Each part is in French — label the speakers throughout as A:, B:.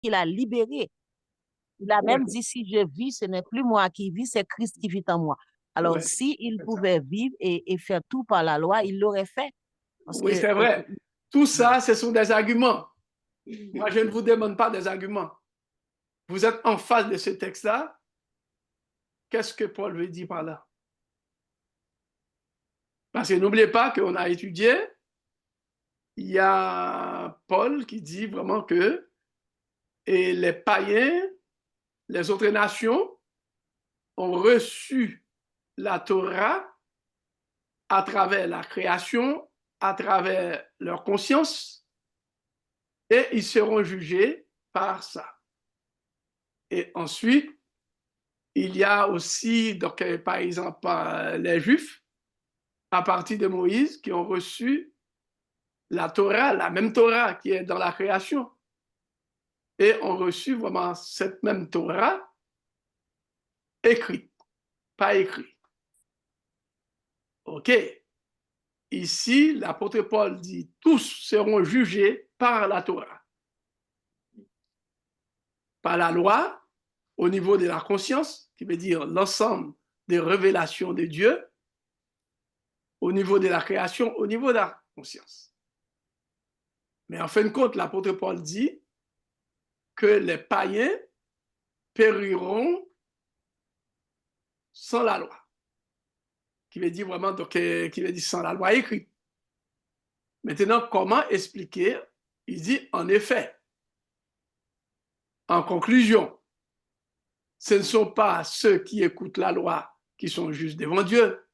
A: qu'il a libéré. Il a
B: Ouais,
A: même dit, si je vis, ce n'est plus moi qui vis, c'est Christ qui vit en moi. Alors,
B: ouais,
A: si il
B: c'est ça.
A: pouvait vivre et faire tout par la loi, il l'aurait fait. Parce
B: Oui,
A: que,
B: c'est vrai. Tout ça, ce sont des arguments. Moi, je ne vous demande pas des arguments. Vous êtes en face de ce texte-là. Qu'est-ce que Paul veut dire par là? Parce que n'oubliez pas qu'on a étudié, il y a Paul qui dit vraiment que et les païens, les autres nations ont reçu la Torah à travers la création, à travers leur conscience, et ils seront jugés par ça. Et ensuite, il y a aussi, donc, par exemple, les Juifs, à partir de Moïse, qui ont reçu la Torah, la même Torah qui est dans la création, et ont reçu vraiment cette même Torah écrite, pas écrite. OK. Ici, l'apôtre Paul dit, tous seront jugés par la Torah, par la loi, au niveau de la conscience, qui veut dire l'ensemble des révélations de Dieu, au niveau de la création, au niveau de la conscience. Mais en fin de compte, l'apôtre Paul dit que les païens périront sans la loi, qui veut dire vraiment, donc, qui veut dire sans la loi écrite. Maintenant, comment expliquer? Il dit, en effet, en conclusion, ce ne sont pas ceux qui écoutent la loi qui sont justes devant Dieu,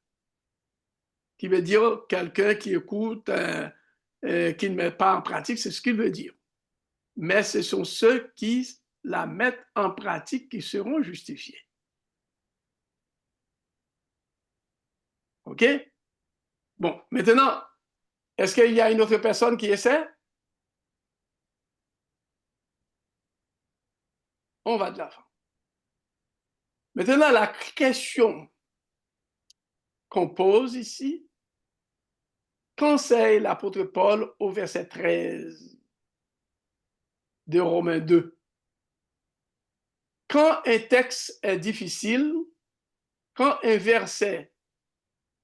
B: qui veut dire quelqu'un qui écoute, qui ne met pas en pratique, c'est ce qu'il veut dire. Mais ce sont ceux qui la mettent en pratique qui seront justifiés. OK? Bon, maintenant, est-ce qu'il y a une autre personne qui essaie? On va de l'avant. Maintenant, la question qu'on pose ici, conseille l'apôtre Paul au verset 13 de Romains 2. Quand un texte est difficile, quand un verset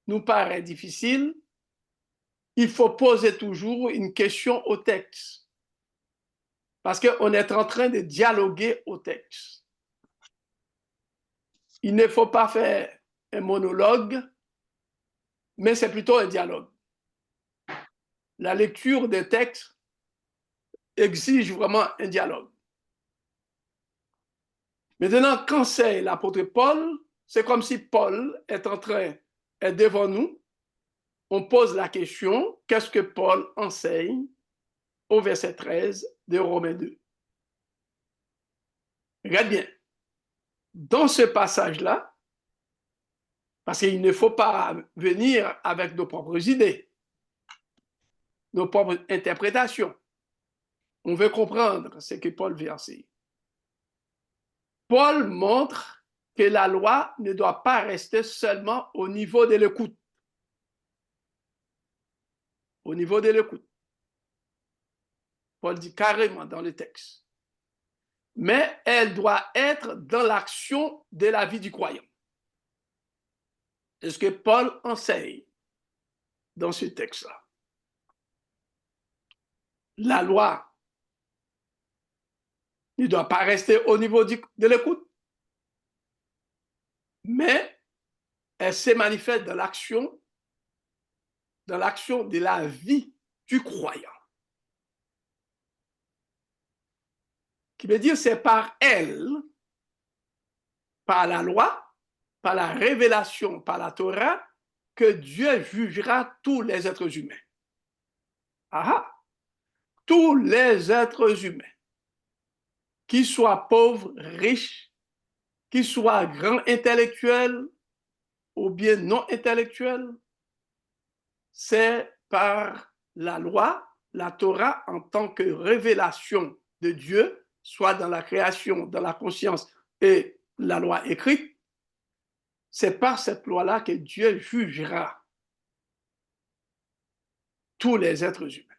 B: nous paraît difficile, il faut poser toujours une question au texte. Parce qu'on est en train de dialoguer au texte. Il ne faut pas faire un monologue, mais c'est plutôt un dialogue. La lecture des textes exige vraiment un dialogue. Maintenant, quand c'est l'apôtre Paul, c'est comme si Paul est devant nous. On pose la question, qu'est-ce que Paul enseigne au verset 13 de Romains 2? Regarde bien. Dans ce passage-là, parce qu'il ne faut pas venir avec nos propres idées, nos propres interprétations. On veut comprendre ce que Paul veut enseigner. Paul montre que la loi ne doit pas rester seulement au niveau de l'écoute. Au niveau de l'écoute. Paul dit carrément dans le texte. Mais elle doit être dans l'action de la vie du croyant. C'est ce que Paul enseigne dans ce texte-là. La loi ne doit pas rester au niveau de l'écoute, mais elle se manifeste dans l'action de la vie du croyant. Qui veut dire c'est par elle, par la loi, par la révélation, par la Torah, que Dieu jugera tous les êtres humains. Ah, tous les êtres humains, qu'ils soient pauvres, riches, qu'ils soient grands intellectuels ou bien non intellectuels, c'est par la loi, la Torah en tant que révélation de Dieu, soit dans la création, dans la conscience et la loi écrite, c'est par cette loi-là que Dieu jugera tous les êtres humains.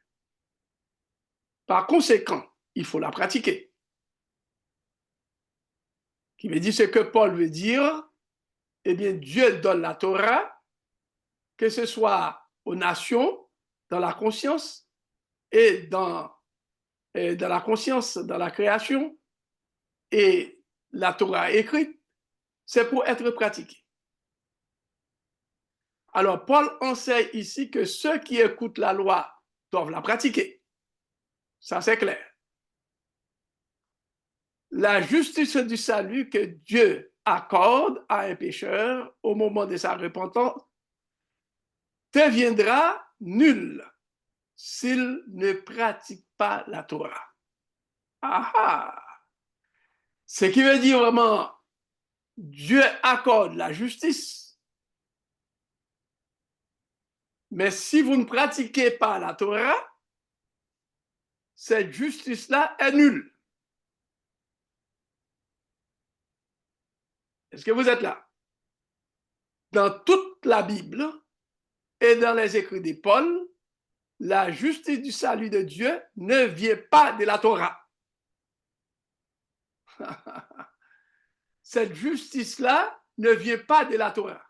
B: Par conséquent, il faut la pratiquer. Qui veut dire ce que Paul veut dire, eh bien, Dieu donne la Torah, que ce soit aux nations, dans la conscience, et dans la conscience, dans la création, et la Torah écrite, c'est pour être pratiquée. Alors, Paul enseigne ici que ceux qui écoutent la loi doivent la pratiquer. Ça, c'est clair. La justice du salut que Dieu accorde à un pécheur au moment de sa repentance deviendra nulle s'il ne pratique pas la Torah. Ah! Ce qui veut dire vraiment, Dieu accorde la justice. Mais si vous ne pratiquez pas la Torah, cette justice-là est nulle. Est-ce que vous êtes là? Dans toute la Bible et dans les écrits de Paul, la justice du salut de Dieu ne vient pas de la Torah. Cette justice-là ne vient pas de la Torah.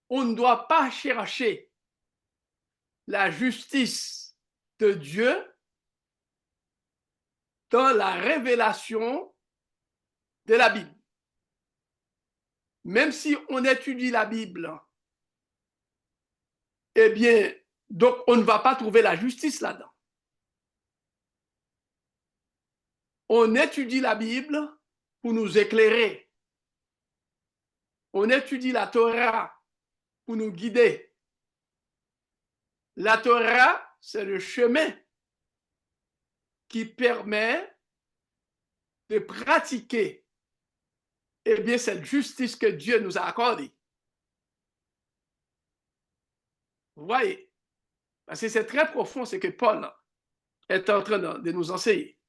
B: On ne doit pas chercher la justice de Dieu dans la révélation de la Bible. Même si on étudie la Bible, eh bien, donc on ne va pas trouver la justice là-dedans. On étudie la Bible pour nous éclairer. On étudie la Torah pour nous guider. La Torah, c'est le chemin qui permet de pratiquer eh bien, cette justice que Dieu nous a accordée. Vous voyez? Parce que c'est très profond ce que Paul est en train de nous enseigner.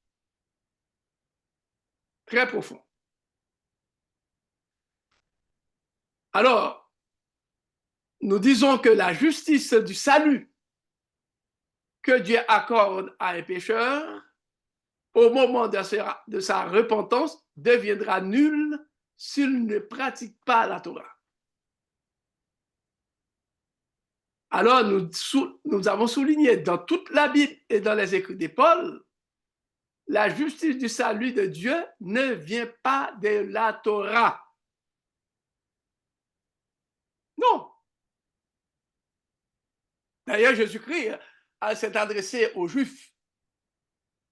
B: Très profond. Alors, nous disons que la justice du salut que Dieu accorde à un pécheur au moment de sa repentance deviendra nulle s'il ne pratique pas la Torah. Alors, nous avons souligné dans toute la Bible et dans les écrits de Paul, la justice du salut de Dieu ne vient pas de la Torah. Non. D'ailleurs, Jésus-Christ s'est adressé aux Juifs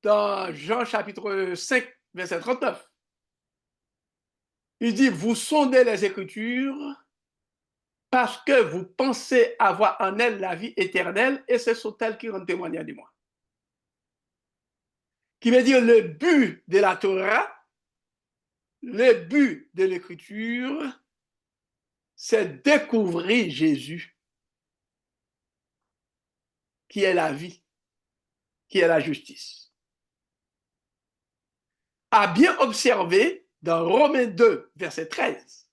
B: dans Jean chapitre 5, verset 39. Il dit, vous sondez les Écritures parce que vous pensez avoir en elles la vie éternelle et ce sont elles qui rendent témoignage de moi. Qui veut dire le but de la Torah, le but de l'Écriture, c'est découvrir Jésus, qui est la vie, qui est la justice. À bien observer dans Romains 2, verset 13,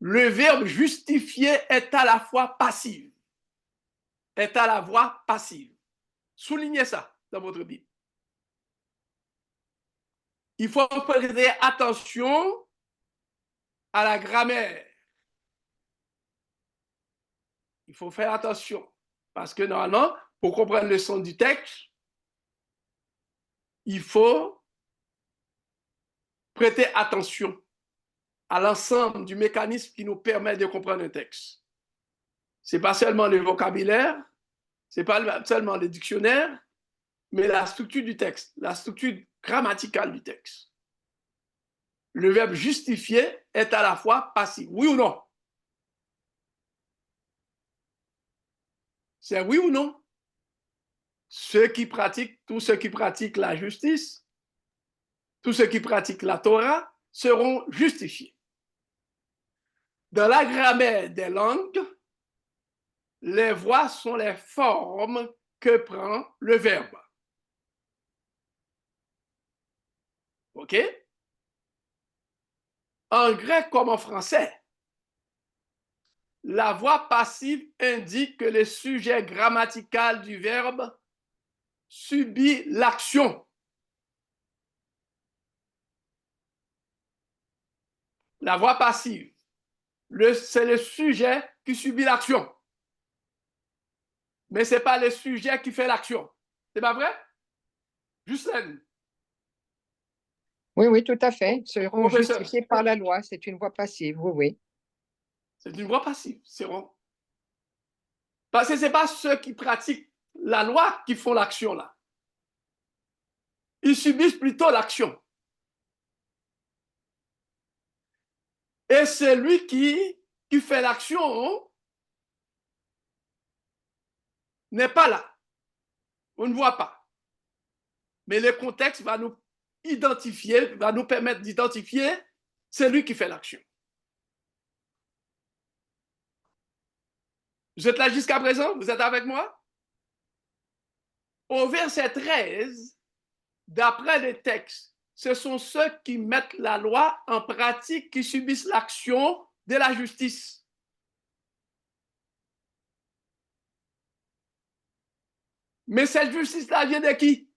B: le verbe justifier est à la fois passif, est à la voix passive. Soulignez ça dans votre Bible. Il faut prêter attention à la grammaire. Il faut faire attention parce que normalement, pour comprendre le sens du texte, il faut prêter attention à l'ensemble du mécanisme qui nous permet de comprendre un texte. Ce n'est pas seulement le vocabulaire, ce n'est pas seulement le dictionnaire, mais la structure du texte, la structure grammaticale du texte. Le verbe justifier est à la fois passif, oui ou non? C'est oui ou non? Tous ceux qui pratiquent la justice, tous ceux qui pratiquent la Torah seront justifiés. Dans la grammaire des langues, les voix sont les formes que prend le verbe. OK? En grec comme en français, la voix passive indique que le sujet grammatical du verbe subit l'action. La voie passive, c'est le sujet qui subit l'action. Mais ce n'est pas le sujet qui fait l'action. C'est pas vrai? Justine.
C: Oui, oui, tout à fait. Seront
B: Professeur.
C: justifiés par la loi. C'est une voie passive, oui, oui.
B: C'est une voie passive. Parce que ce n'est pas ceux qui pratiquent la loi qui font l'action là. Ils subissent plutôt l'action. Et celui qui fait l'action n'est pas là. On ne voit pas. Mais le contexte va nous identifier, va nous permettre d'identifier celui qui fait l'action. Vous êtes là jusqu'à présent? Vous êtes avec moi? Au verset 13, d'après les textes, ce sont ceux qui mettent la loi en pratique qui subissent l'action de la justice. Mais cette justice-là vient de qui?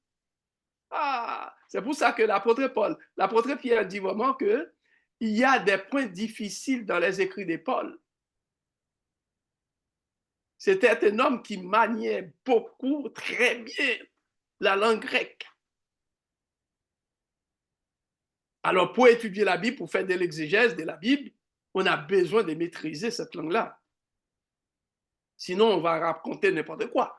B: Ah, c'est pour ça que l'apôtre Pierre dit vraiment qu'il y a des points difficiles dans les écrits de Paul. C'était un homme qui maniait beaucoup, très bien, la langue grecque. Alors, pour étudier la Bible, pour faire de l'exégèse de la Bible, on a besoin de maîtriser cette langue-là. Sinon, on va raconter n'importe quoi.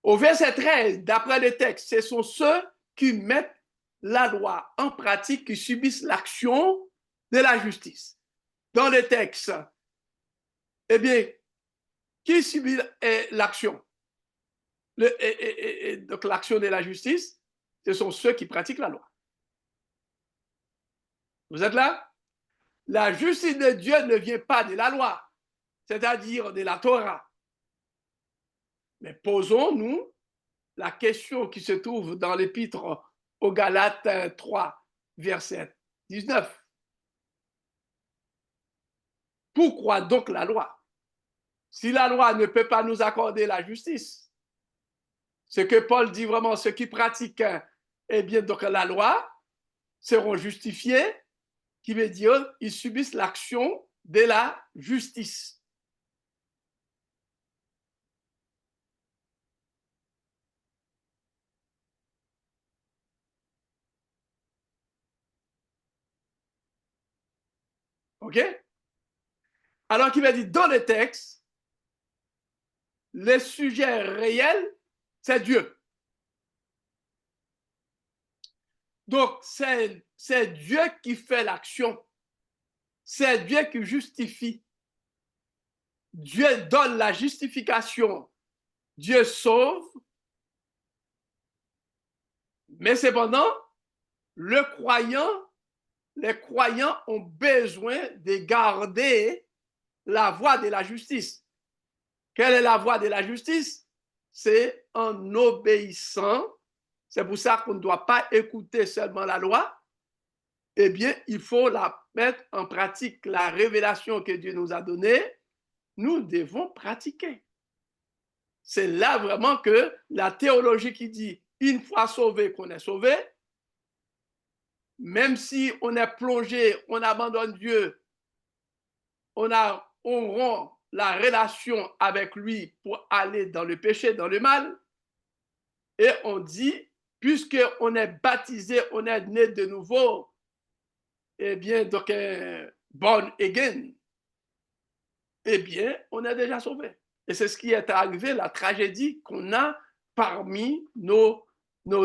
B: Au verset 13, d'après le texte, ce sont ceux qui mettent la loi en pratique, qui subissent l'action de la justice. Dans le texte, eh bien, qui subit l'action? Donc, l'action de la justice, ce sont ceux qui pratiquent la loi. Vous êtes là? La justice de Dieu ne vient pas de la loi, c'est-à-dire de la Torah. Mais posons-nous la question qui se trouve dans l'épître aux Galates 3, verset 19. Pourquoi donc la loi? Si la loi ne peut pas nous accorder la justice, ce que Paul dit vraiment, ceux qui pratiquent, eh bien, donc la loi seront justifiés, qui veut dire ils subissent l'action de la justice. OK? Alors qu'il va dire dans le texte, le sujet réel, c'est Dieu. Donc, c'est Dieu qui fait l'action. C'est Dieu qui justifie. Dieu donne la justification. Dieu sauve. Mais cependant, les croyants ont besoin de garder la voie de la justice. Quelle est la voie de la justice? C'est en obéissant. C'est pour ça qu'on ne doit pas écouter seulement la loi. Eh bien, il faut la mettre en pratique. La révélation que Dieu nous a donnée, nous devons pratiquer. C'est là vraiment que la théologie qui dit une fois sauvé qu'on est sauvé, même si on est plongé, on abandonne Dieu, on rompt la relation avec lui pour aller dans le péché, dans le mal, et on dit, puisqu'on est baptisé, on est né de nouveau, eh bien, donc, born again, eh bien, on est déjà sauvé. Et c'est ce qui est arrivé, la tragédie qu'on a parmi nos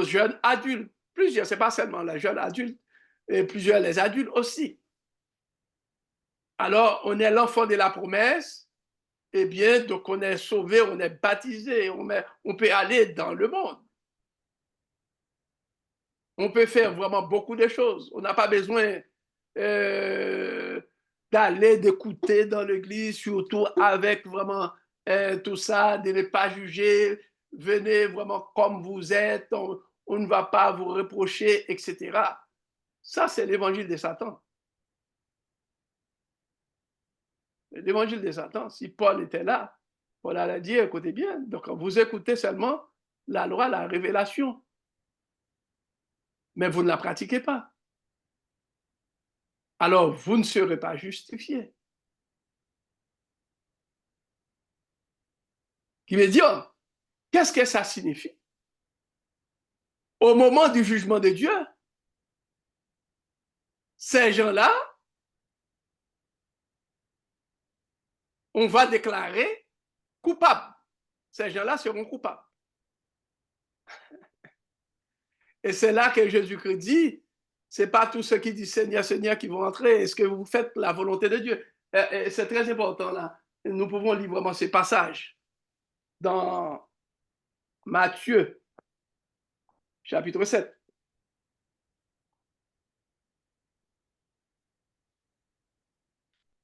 B: jeunes adultes. Plusieurs, ce n'est pas seulement les jeunes adultes, et plusieurs les adultes aussi. Alors, on est l'enfant de la promesse, eh bien, donc on est sauvé, on est baptisé, on peut aller dans le monde. On peut faire vraiment beaucoup de choses. On n'a pas besoin d'aller, d'écouter dans l'église, surtout avec vraiment tout ça, de ne pas juger. Venez vraiment comme vous êtes, on ne va pas vous reprocher, etc. Ça, c'est l'évangile de Satan. L'évangile de Satan, si Paul était là, Paul allait dire, écoutez bien, donc vous écoutez seulement la loi, la révélation. mais vous ne la pratiquez pas. Alors, vous ne serez pas justifiés. Qui veut dire, qu'est-ce que ça signifie? Au moment du jugement de Dieu, ces gens-là, on va déclarer coupables. Ces gens-là seront coupables. Et c'est là que Jésus-Christ dit, ce n'est pas tous ceux qui disent Seigneur, Seigneur qui vont entrer. Est-ce que vous faites la volonté de Dieu? C'est très important là. Nous pouvons lire vraiment ces passages dans Matthieu, chapitre 7.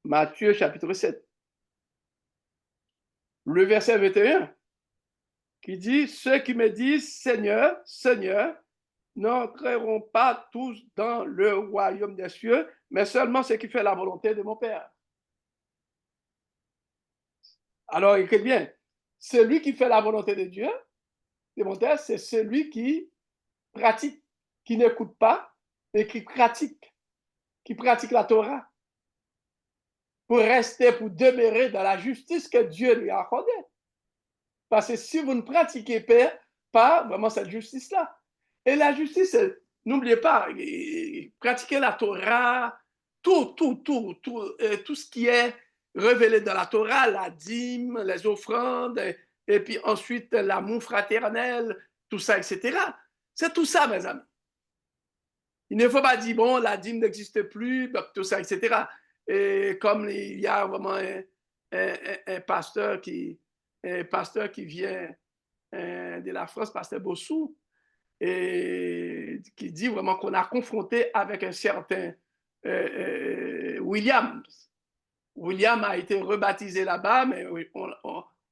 B: Matthieu, chapitre 7. Le verset 21, qui dit, ceux qui me disent Seigneur, Seigneur, n'entreront pas tous dans le royaume des cieux, mais seulement ceux qui font la volonté de mon Père. Alors, écoutez bien, celui qui fait la volonté de Dieu, de mon Père, c'est celui qui pratique, qui n'écoute pas, mais qui pratique la Torah, pour rester, pour demeurer dans la justice que Dieu lui a accordée. Parce que si vous ne pratiquez pas vraiment cette justice-là, et la justice, n'oubliez pas, pratiquer la Torah, tout ce qui est révélé dans la Torah, la dîme, les offrandes, et puis ensuite l'amour fraternel, tout ça, etc. C'est tout ça, mes amis. Il ne faut pas dire, bon, la dîme n'existe plus, tout ça, etc. Et comme il y a vraiment un pasteur qui vient de la France, pasteur Bossou, et qui dit vraiment qu'on a confronté avec un certain William. William a été rebaptisé là-bas, mais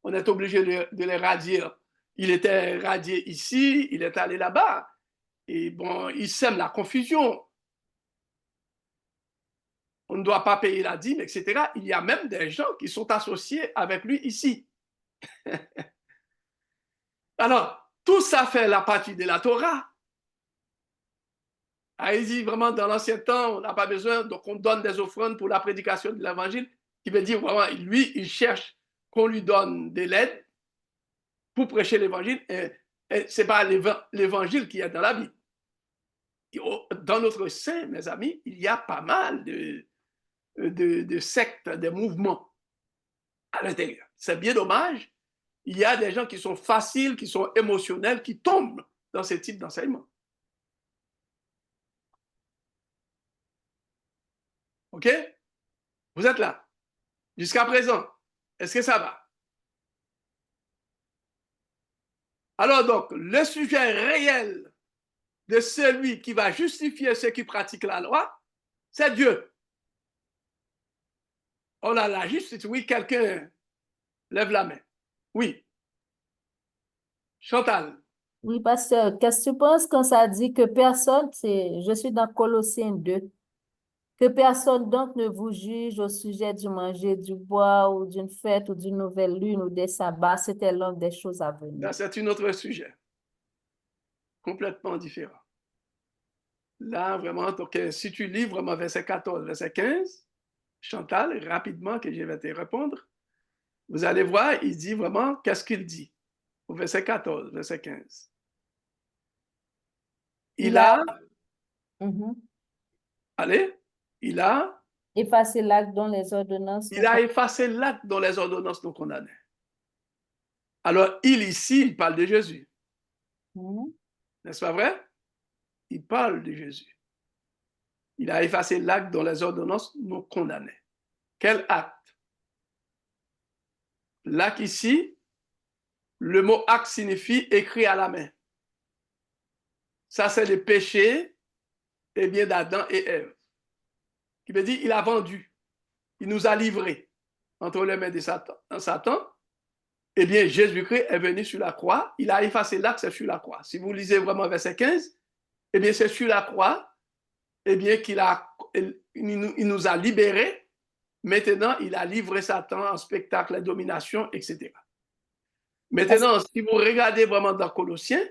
B: on est obligé de le radier. Il était radié ici, il est allé là-bas. Et bon, il sème la confusion. On ne doit pas payer la dîme, etc. Il y a même des gens qui sont associés avec lui ici. Alors, tout ça fait la partie de la Torah. Il dit vraiment, dans l'ancien temps, on n'a pas besoin, donc on donne des offrandes pour la prédication de l'évangile, qui veut dire vraiment, lui, il cherche qu'on lui donne de l'aide pour prêcher l'évangile. Et ce n'est pas l'évangile qui est dans la Bible. Dans notre sein, mes amis, il y a pas mal de sectes, de mouvements à l'intérieur. C'est bien dommage. Il y a des gens qui sont faciles, qui sont émotionnels, qui tombent dans ce type d'enseignement. OK? Vous êtes là. Jusqu'à présent, est-ce que ça va? Alors donc, le sujet réel de celui qui va justifier ceux qui pratiquent la loi, c'est Dieu. On a la justice. Oui, quelqu'un lève la main. Oui. Chantal.
D: Oui, pasteur, qu'est-ce que tu penses quand ça dit que personne, je suis dans Colossiens 2, que personne donc ne vous juge au sujet du manger, du bois ou d'une fête ou d'une nouvelle lune ou des sabbats, c'était l'un des choses à venir.
B: C'est un autre sujet, complètement différent. Là, vraiment, donc, si tu lis vraiment verset 14, verset 15, Chantal, rapidement que je vais te répondre, vous allez voir, il dit vraiment, qu'est-ce qu'il dit au verset 14, verset 15. Il a
D: effacé l'acte dont les ordonnances.
B: Il a effacé l'acte dont les ordonnances nous condamnaient. Alors, ici, il parle de Jésus. N'est-ce pas vrai? Il parle de Jésus. Il a effacé l'acte dont les ordonnances nous condamnaient. Quel acte? L'acte ici, le mot acte signifie écrit à la main. Ça, c'est le péché d'Adam et Ève. Qui veut dire, il a vendu. Il nous a livrés entre les mains de Satan. Eh bien, Jésus-Christ est venu sur la croix. Il a effacé l'acte, c'est sur la croix. Si vous lisez vraiment verset 15, eh bien, c'est sur la croix, eh bien, il nous a libérés. Maintenant, il a livré Satan en spectacle, domination, etc. Maintenant, si vous regardez vraiment dans Colossiens,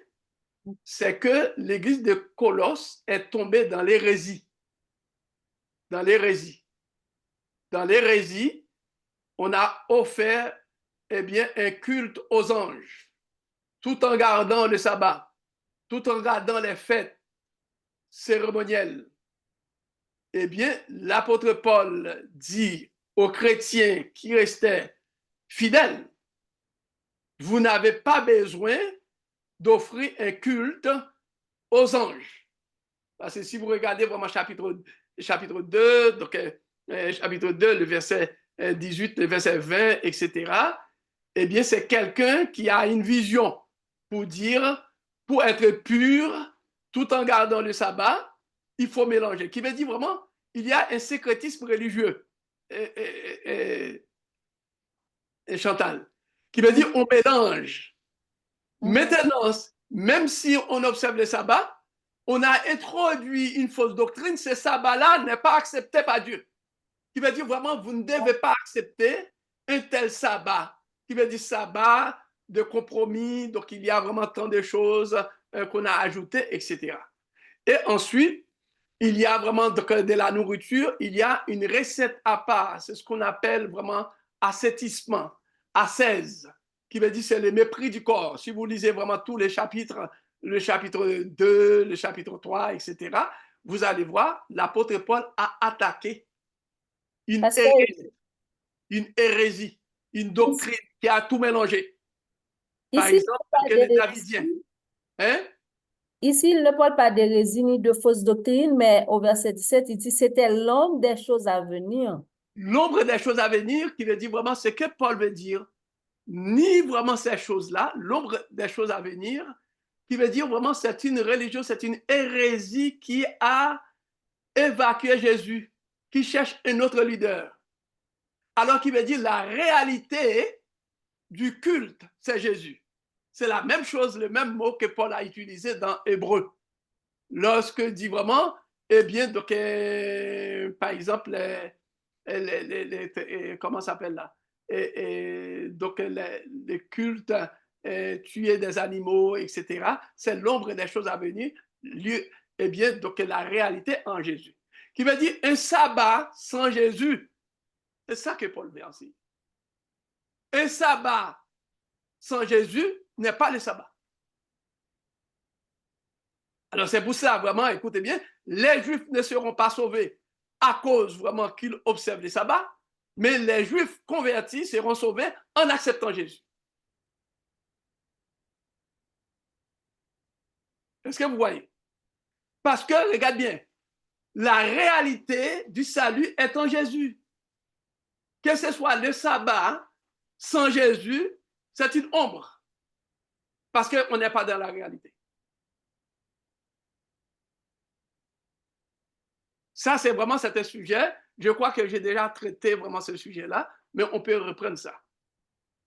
B: c'est que l'église de Colosse est tombée dans l'hérésie. Dans l'hérésie. Dans l'hérésie, on a offert un culte aux anges, tout en gardant le sabbat, tout en gardant les fêtes cérémonielles. L'apôtre Paul dit aux chrétiens qui restaient fidèles, vous n'avez pas besoin d'offrir un culte aux anges. Parce que si vous regardez vraiment chapitre 2, donc chapitre 2, le verset 18, le verset 20, etc., c'est quelqu'un qui a une vision pour dire, pour être pur, tout en gardant le sabbat, il faut mélanger. Qui veut dire vraiment, il y a un sécrétisme religieux. Chantal, qui veut dire on mélange. Maintenant, même si on observe le sabbat, on a introduit une fausse doctrine, ce sabbat-là n'est pas accepté par Dieu. Qui veut dire vraiment, vous ne devez pas accepter un tel sabbat. Qui veut dire sabbat de compromis, donc il y a vraiment tant de choses qu'on a ajoutées, etc. Et ensuite, il y a vraiment de la nourriture, il y a une recette à part, c'est ce qu'on appelle vraiment ascétisme, ascèse, qui veut dire c'est le mépris du corps. Si vous lisez vraiment tous les chapitres, le chapitre 2, le chapitre 3, etc., vous allez voir, l'apôtre Paul a attaqué une hérésie, une doctrine qui a tout mélangé. Par exemple, les Davidiens. Hein?
D: Ici, il ne parle pas d'hérésie ni de fausse doctrine, mais au verset 17, il dit c'était l'ombre des choses à venir.
B: L'ombre des choses à venir, qui veut dire vraiment ce que Paul veut dire, ni vraiment ces choses-là, l'ombre des choses à venir, qui veut dire vraiment c'est une religion, c'est une hérésie qui a évacué Jésus, qui cherche un autre leader. Alors qu'il veut dire la réalité du culte, c'est Jésus. C'est la même chose, le même mot que Paul a utilisé dans Hébreu. Lorsque dit vraiment, donc, par exemple, comment ça s'appelle là? Donc, les cultes, tuer des animaux, etc. C'est l'ombre des choses à venir. Donc, la réalité en Jésus. Qui veut dire un sabbat sans Jésus. C'est ça que Paul veut enseigner. Un sabbat sans Jésus n'est pas le sabbat. Alors c'est pour ça, vraiment, écoutez bien, les Juifs ne seront pas sauvés à cause vraiment qu'ils observent les sabbats, mais les Juifs convertis seront sauvés en acceptant Jésus. Est-ce que vous voyez? Parce que, regarde bien, la réalité du salut est en Jésus. Que ce soit le sabbat sans Jésus, c'est une ombre. Parce qu'on n'est pas dans la réalité. Ça, c'est vraiment un sujet. Je crois que j'ai déjà traité vraiment ce sujet-là, mais on peut reprendre ça.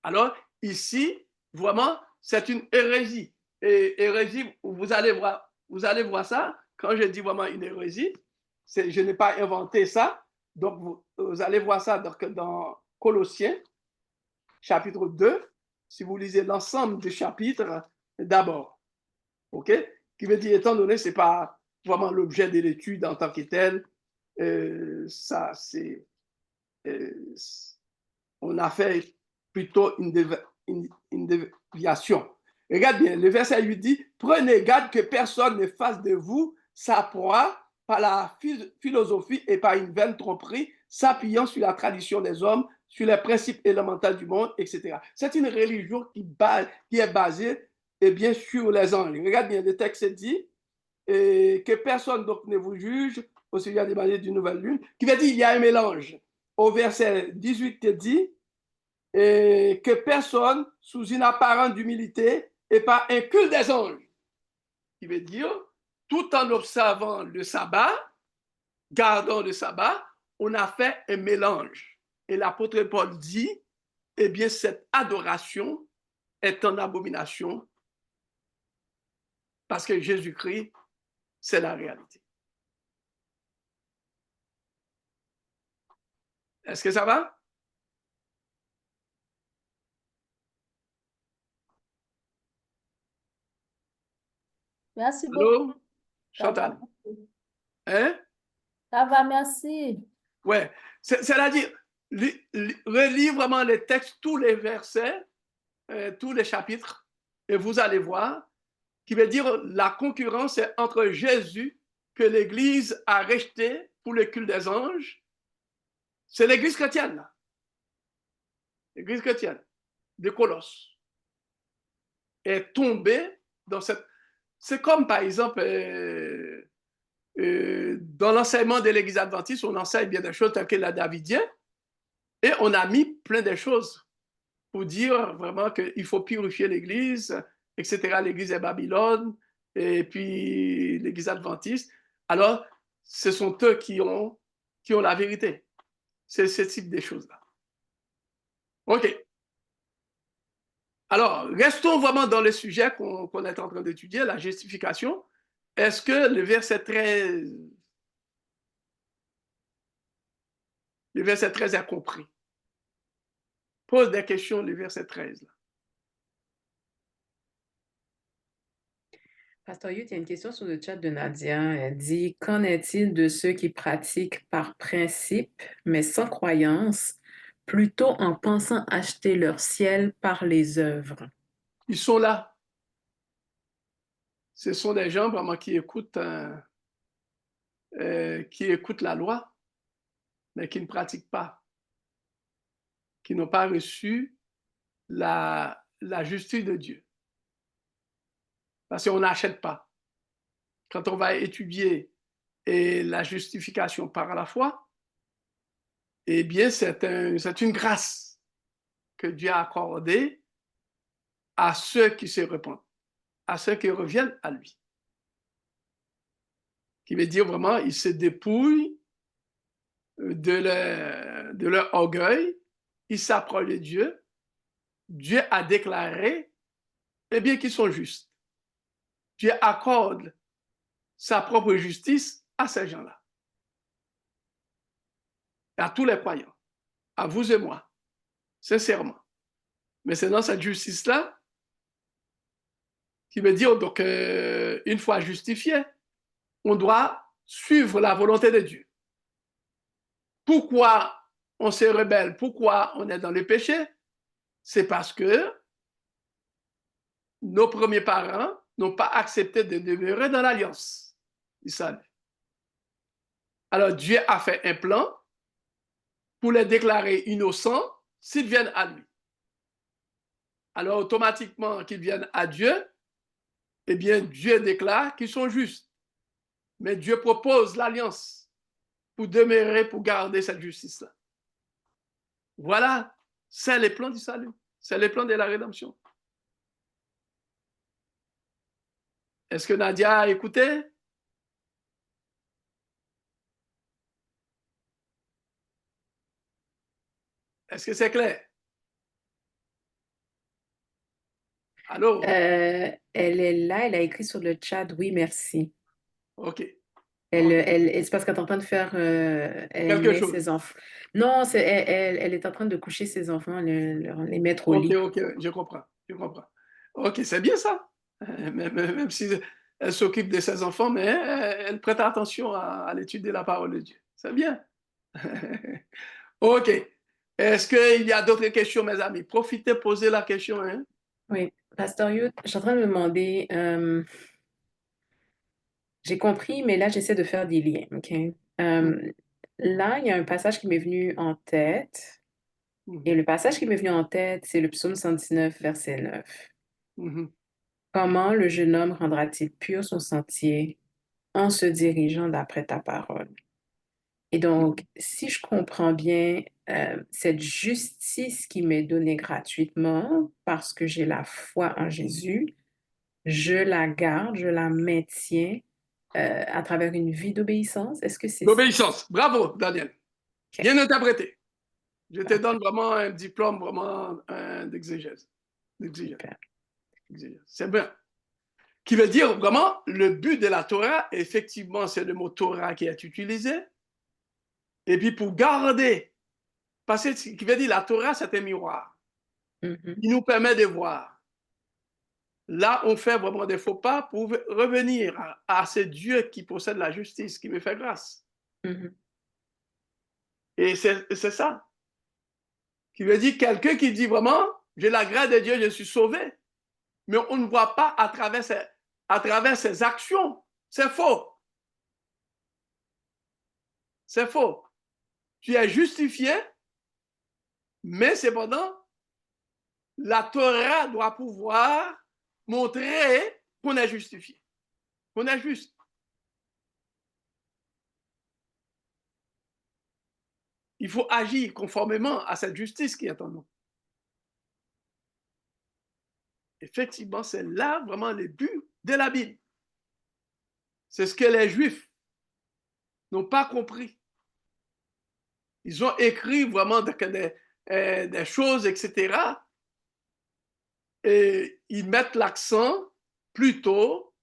B: Alors, ici, vraiment, c'est une hérésie. Et hérésie, vous allez voir ça. Quand je dis vraiment une hérésie, je n'ai pas inventé ça. Donc, vous allez voir ça dans Colossiens, chapitre 2, si vous lisez l'ensemble du chapitre d'abord. OK? Qui veut dire, étant donné, ce n'est pas vraiment l'objet de l'étude en tant que tel, ça, c'est... on a fait plutôt une déviation. Regarde bien, le verset 8 dit, prenez garde que personne ne fasse de vous sa proie par la philosophie et par une vaine tromperie, s'appuyant sur la tradition des hommes, sur les principes élémentaires du monde, etc. C'est une religion qui est basée sur les anges. Regarde bien, le texte dit que personne donc ne vous juge au sujet des manières d'une nouvelle lune, qui veut dire qu'il y a un mélange. Au verset 18, il dit que personne, sous une apparence d'humilité, et par un culte des anges, qui veut dire, tout en observant le sabbat, gardant le sabbat, on a fait un mélange. Et l'apôtre Paul dit, cette adoration est en abomination parce que Jésus-Christ, c'est la réalité. Est-ce que ça va?
D: Merci beaucoup.
B: Allô?
D: Ça va,
B: Chantal?
D: merci.
B: Hein?
D: Ça va, merci.
B: Ouais. C'est-à-dire, relis vraiment les textes, tous les versets, tous les chapitres, et vous allez voir, qui veut dire la concurrence est entre Jésus, que l'Église a rejeté pour le culte des anges. C'est l'Église chrétienne, là. L'Église chrétienne de Colosse est tombée dans cette... C'est comme, par exemple, dans l'enseignement de l'Église adventiste, on enseigne bien des choses telles que la davidien, et on a mis plein de choses pour dire vraiment qu'il faut purifier l'Église, etc. L'Église est Babylone, et puis l'Église adventiste. Alors, ce sont eux qui ont la vérité. C'est ce type de choses-là. OK. Alors, restons vraiment dans le sujet qu'on est en train d'étudier, la justification. Est-ce que le verset 13 est compris? Pose des questions, le verset 13. Là.
E: Pasteur Youth, il y a une question sur le chat de Nadia. Elle dit, qu'en est-il de ceux qui pratiquent par principe, mais sans croyance, plutôt en pensant acheter leur ciel par les œuvres?
B: Ils sont là. Ce sont des gens vraiment qui écoutent la loi, mais qui ne pratiquent pas, qui n'ont pas reçu la justice de Dieu. Parce qu'on n'achète pas. Quand on va étudier la justification par la foi, eh bien, c'est une grâce que Dieu a accordée à ceux qui se repentent, à ceux qui reviennent à lui. Qui veut dire vraiment, ils se dépouillent de leur orgueil, ils s'approchent de Dieu. Dieu a déclaré, eh bien, qu'ils sont justes. Dieu accorde sa propre justice à ces gens-là. À tous les croyants, à vous et moi, sincèrement. Mais c'est dans cette justice-là qui veut dire, donc, une fois justifié, on doit suivre la volonté de Dieu. Pourquoi on se rebelle? Pourquoi on est dans le péché? C'est parce que nos premiers parents n'ont pas accepté de demeurer dans l'alliance du salut. Alors Dieu a fait un plan pour les déclarer innocents s'ils viennent à lui. Alors automatiquement qu'ils viennent à Dieu, eh bien Dieu déclare qu'ils sont justes. Mais Dieu propose l'alliance pour demeurer, pour garder cette justice-là. Voilà, c'est le plan du salut, c'est le plan de la rédemption. Est-ce que Nadia a écouté? Est-ce que c'est clair? Allô?
E: Elle est là, elle a écrit sur le chat, oui, merci.
B: OK.
E: C'est parce qu'elle est en train de faire, elle
B: Quelque
E: met
B: chose.
E: ses enfants. Non, elle est en train de coucher ses enfants, les mettre au lit.
B: OK, je comprends. OK, c'est bien ça. Même si elle s'occupe de ses enfants, mais elle prête attention à l'étude de la parole de Dieu. C'est bien. OK. Est-ce qu'il y a d'autres questions, mes amis? Profitez, posez la question. Hein?
E: Oui, Pasteur Youth, je suis en train de me demander, j'ai compris, mais là, j'essaie de faire des liens, OK? Là, il y a un passage qui m'est venu en tête, et le passage qui m'est venu en tête, c'est le psaume 119, verset 9. Comment le jeune homme rendra-t-il pur son sentier en se dirigeant d'après ta parole? Et donc, si je comprends bien, cette justice qui m'est donnée gratuitement parce que j'ai la foi en Jésus, je la garde, je la maintiens à travers une vie d'obéissance. Est-ce que c'est ça?
B: L'obéissance. Bravo, Daniel.
E: Ok.
B: Bien interprété. Je te donne vraiment un diplôme vraiment d'exégèse.
E: Super.
B: C'est bien. Qui veut dire vraiment le but de la Torah, effectivement, c'est le mot Torah qui est utilisé. Et puis pour garder, parce que ce qui veut dire la Torah, c'est un miroir.
E: Mhm.
B: Il nous permet de voir là, on fait vraiment des faux pas pour revenir à ce Dieu qui possède la justice, qui me fait grâce. Et c'est ça. Qui veut dire quelqu'un qui dit vraiment, j'ai la grâce de Dieu, je suis sauvé. Mais on ne voit pas à travers ses actions. C'est faux. C'est faux. Tu es justifié, mais cependant, la Torah doit pouvoir montrer qu'on est justifié, qu'on est juste. Il faut agir conformément à cette justice qui est en nous. Effectivement, c'est là vraiment le but de la Bible. C'est ce que les Juifs n'ont pas compris. Ils ont écrit vraiment des choses, etc. Et ils mettent l'accent plutôt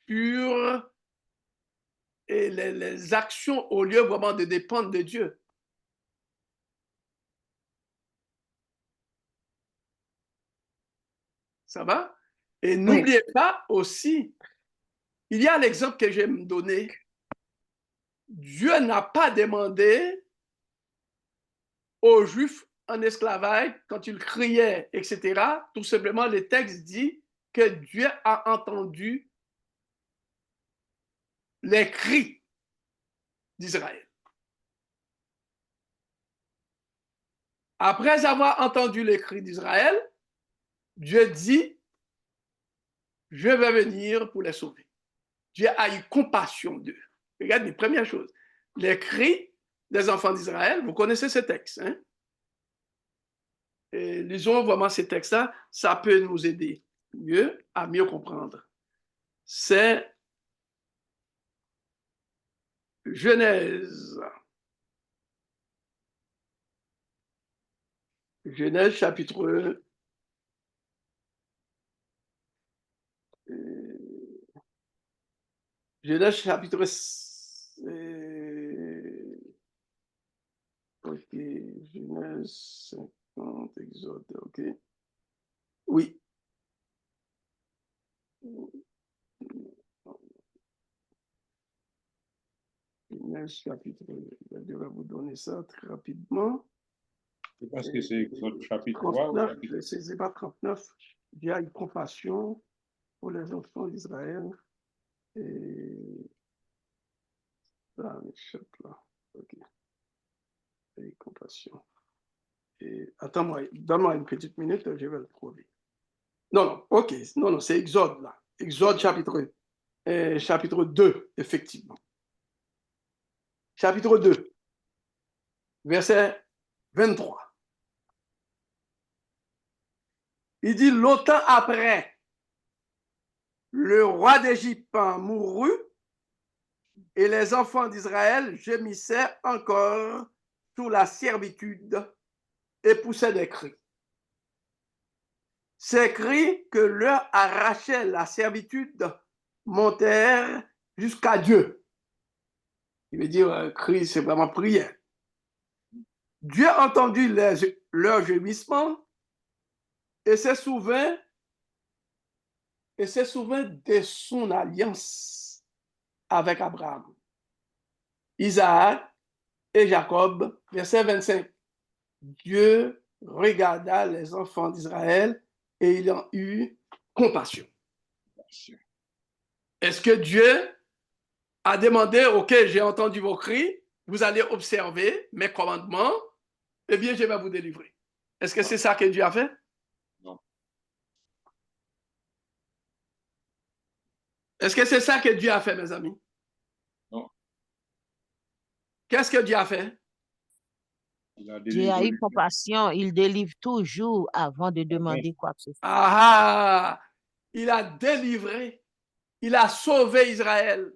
B: sur les actions au lieu vraiment de dépendre de Dieu. Ça va? Et n'oubliez pas aussi, il y a l'exemple que je vais me donner. Dieu n'a pas demandé aux Juifs en esclavage, quand ils criaient, etc., tout simplement, le texte dit que Dieu a entendu les cris d'Israël. Après avoir entendu les cris d'Israël, Dieu dit, je vais venir pour les sauver. Dieu a eu compassion d'eux. Regarde les premières choses. Les cris des enfants d'Israël, vous connaissez ce texte, hein? Et lisons vraiment ces textes-là, ça peut nous aider à mieux comprendre. C'est Genèse. Genèse chapitre Genèse chapitre ok, Genèse 50, Exode, ok. Oui. Genèse chapitre, je vais vous donner ça très rapidement.
F: Je pense que c'est Exode chapitre 3 ou chapitre...
B: C'est pas 39. Dieu a eu compassion pour les enfants d'Israël. Et ça m'échappe là. Ok. Et compassion. Et attends-moi, donne-moi une petite minute, je vais le trouver. Non, ok. Non, c'est Exode là. Exode chapitre 2, effectivement. Chapitre 2, verset 23. Il dit, longtemps après, le roi d'Égypte mourut et les enfants d'Israël gémissaient encore sous la servitude et poussaient des cris. Ces cris que leur arrachait la servitude montèrent jusqu'à Dieu. Il veut dire, cri, c'est vraiment prière. Dieu entendu leur gémissement et se souvint de son alliance avec Abraham, Isaac et Jacob. Verset 25. Dieu regarda les enfants d'Israël et il en eut compassion. Est-ce que Dieu a demandé, ok, j'ai entendu vos cris, vous allez observer mes commandements, eh bien, je vais vous délivrer. Est-ce que c'est ça que Dieu a fait?
F: Non.
B: Est-ce que c'est ça que Dieu a fait, mes amis?
F: Non.
B: Qu'est-ce que Dieu a fait?
A: Dieu a eu compassion, il délivre toujours avant de demander quoi que ce soit.
B: Ah, il a délivré, il a sauvé Israël.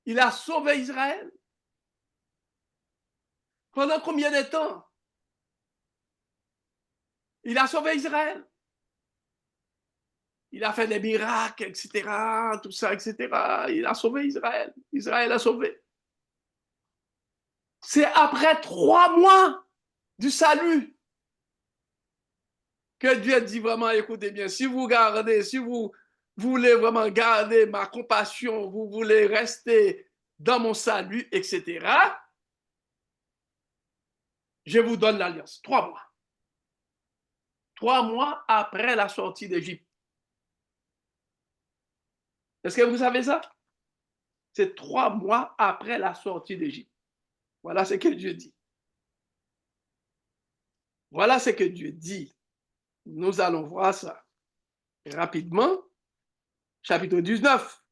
B: Il a sauvé Israël. Pendant combien de temps? Il a sauvé Israël. Il a fait des miracles, etc., tout ça, etc. Il a sauvé Israël. Israël a sauvé. C'est après 3 mois du salut que Dieu dit vraiment, écoutez bien, si vous gardez, si vous voulez vraiment garder ma compassion, vous voulez rester dans mon salut, etc., je vous donne l'alliance. 3 mois. 3 mois après la sortie d'Égypte. Est-ce que vous savez ça? C'est 3 mois après la sortie d'Égypte. Voilà ce que Dieu dit. Voilà ce que Dieu dit. Nous allons voir ça rapidement. Chapitre 19.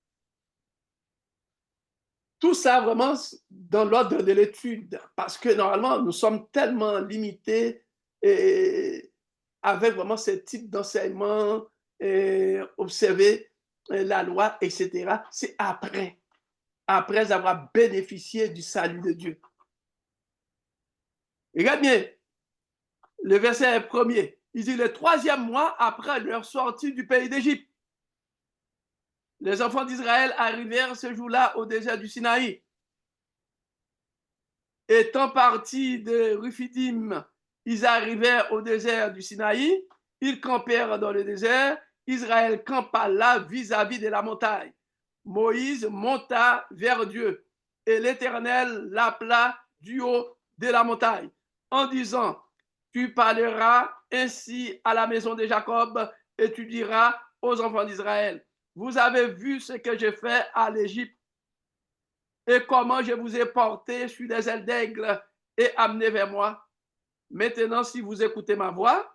B: Tout ça vraiment dans l'ordre de l'étude, parce que normalement, nous sommes tellement limités et avec vraiment ce type d'enseignement, observer la loi, etc. C'est après avoir bénéficié du salut de Dieu. Regarde bien, le verset 1er, il dit le 3e mois après leur sortie du pays d'Égypte. Les enfants d'Israël arrivèrent ce jour-là au désert du Sinaï. Étant partis de Ruphidim, ils arrivèrent au désert du Sinaï. Ils campèrent dans le désert. Israël campa là vis-à-vis de la montagne. Moïse monta vers Dieu et l'Éternel l'appela du haut de la montagne en disant, tu parleras ainsi à la maison de Jacob et tu diras aux enfants d'Israël, vous avez vu ce que j'ai fait à l'Égypte et comment je vous ai porté sur des ailes d'aigle et amené vers moi. Maintenant, si vous écoutez ma voix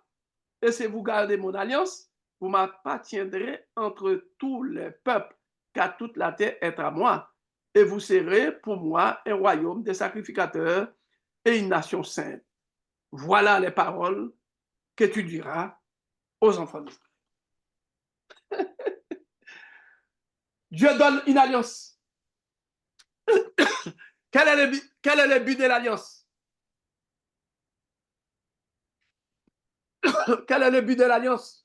B: et si vous gardez mon alliance, vous m'appartiendrez entre tous les peuples, car toute la terre est à moi. Et vous serez pour moi un royaume de sacrificateurs et une nation sainte. Voilà les paroles que tu diras aux enfants d'Israël. Dieu donne une alliance. Quel est le but de l'alliance? Quel est le but de l'alliance?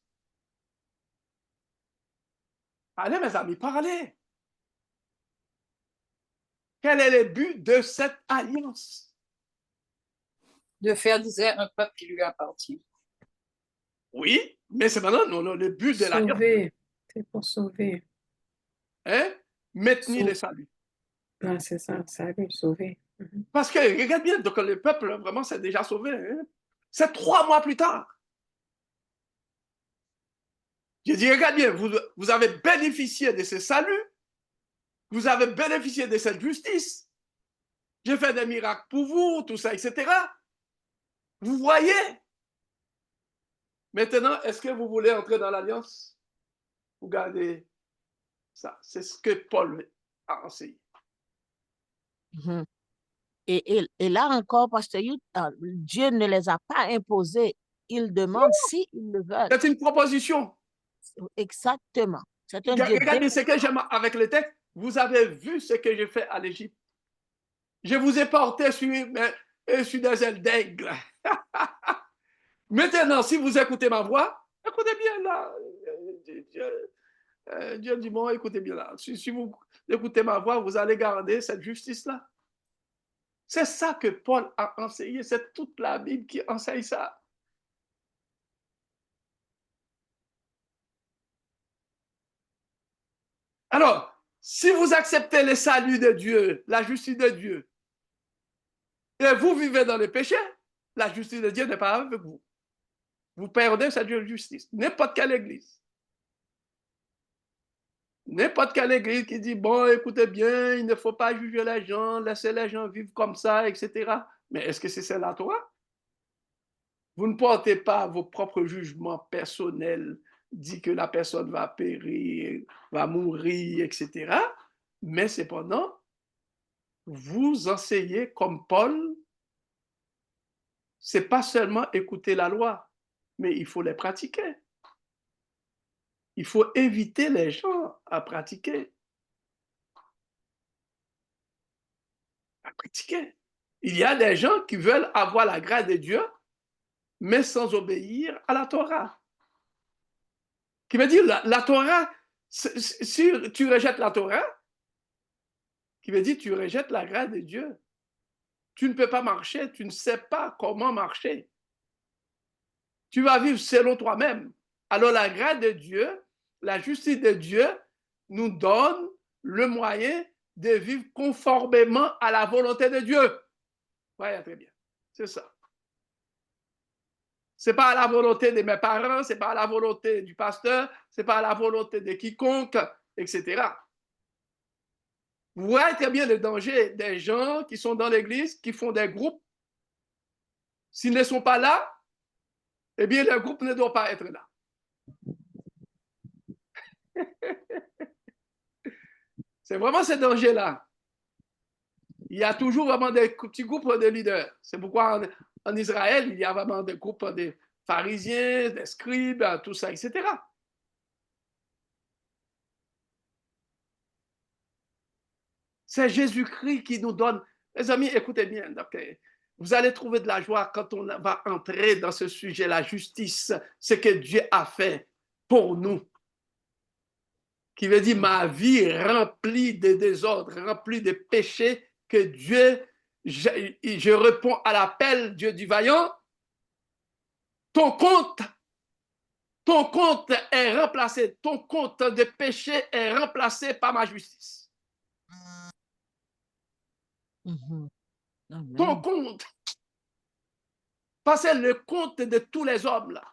B: Allez, mes amis, parlez. Quel est le but de cette alliance?
C: De faire d'Israël un peuple qui lui appartient.
B: Oui, mais c'est maintenant non, le but de l'alliance.
E: Sauver. C'est pour sauver.
B: Hein? Maintenir le salut.
E: Non, c'est ça, salut, sauver.
B: Parce que, regarde bien, donc le peuple, vraiment, s'est déjà sauvé. Hein? C'est 3 mois plus tard. Je dis, regarde bien, vous avez bénéficié de ce salut. Vous avez bénéficié de cette justice. J'ai fait des miracles pour vous, tout ça, etc. Vous voyez? Maintenant, est-ce que vous voulez entrer dans l'alliance? Vous gardez ça. C'est ce que Paul a enseigné.
A: Et là encore, Pasteur Youp, Dieu ne les a pas imposés. Il demande s'ils le veulent.
B: C'est une proposition.
A: Exactement. C'est un Dieu.
B: Regardez ce que j'aime avec le texte. Vous avez vu ce que j'ai fait à l'Égypte. Je vous ai porté sur des ailes d'aigle. Maintenant, si vous écoutez ma voix, écoutez bien là. Dieu dit, bon, écoutez bien là. Si vous écoutez ma voix, vous allez garder cette justice-là. C'est ça que Paul a enseigné. C'est toute la Bible qui enseigne ça. Alors, si vous acceptez le salut de Dieu, la justice de Dieu, et vous vivez dans le péché, la justice de Dieu n'est pas avec vous. Vous perdez cette justice. N'importe quelle église. N'importe quelle église qui dit, bon, écoutez bien, il ne faut pas juger les gens, laisser les gens vivre comme ça, etc. Mais est-ce que c'est la Torah? Vous ne portez pas vos propres jugements personnels, dit que la personne va périr, va mourir, etc. Mais cependant, vous enseignez comme Paul, c'est pas seulement écouter la loi, mais il faut les pratiquer. Il faut inviter les gens à pratiquer. À pratiquer. Il y a des gens qui veulent avoir la grâce de Dieu, mais sans obéir à la Torah. Qui veut dire, la Torah, si tu rejettes la Torah, qui veut dire tu rejettes la grâce de Dieu. Tu ne peux pas marcher, tu ne sais pas comment marcher. tu vas vivre selon toi-même. Alors la grâce de Dieu, la justice de Dieu nous donne le moyen de vivre conformément à la volonté de Dieu. Voyez très bien. C'est ça. Ce n'est pas la volonté de mes parents, ce n'est pas la volonté du pasteur, ce n'est pas la volonté de quiconque, etc. Vous voyez très bien le danger des gens qui sont dans l'église, qui font des groupes. S'ils ne sont pas là, eh bien, le groupe ne doit pas être là. C'est vraiment ce danger-là. Il y a toujours vraiment des petits groupes de leaders. C'est pourquoi en Israël, il y a vraiment des groupes de pharisiens, des scribes, tout ça, etc. C'est Jésus-Christ qui nous donne. Les amis, écoutez bien. Donc, vous allez trouver de la joie quand on va entrer dans ce sujet, la justice, ce que Dieu a fait pour nous. Qui veut dire ma vie remplie de désordre, remplie de péchés, que Dieu, je réponds à l'appel, Dieu du vaillant. Ton compte est remplacé, ton compte de péché est remplacé par ma justice. Ton compte, parce que le compte de tous les hommes, là,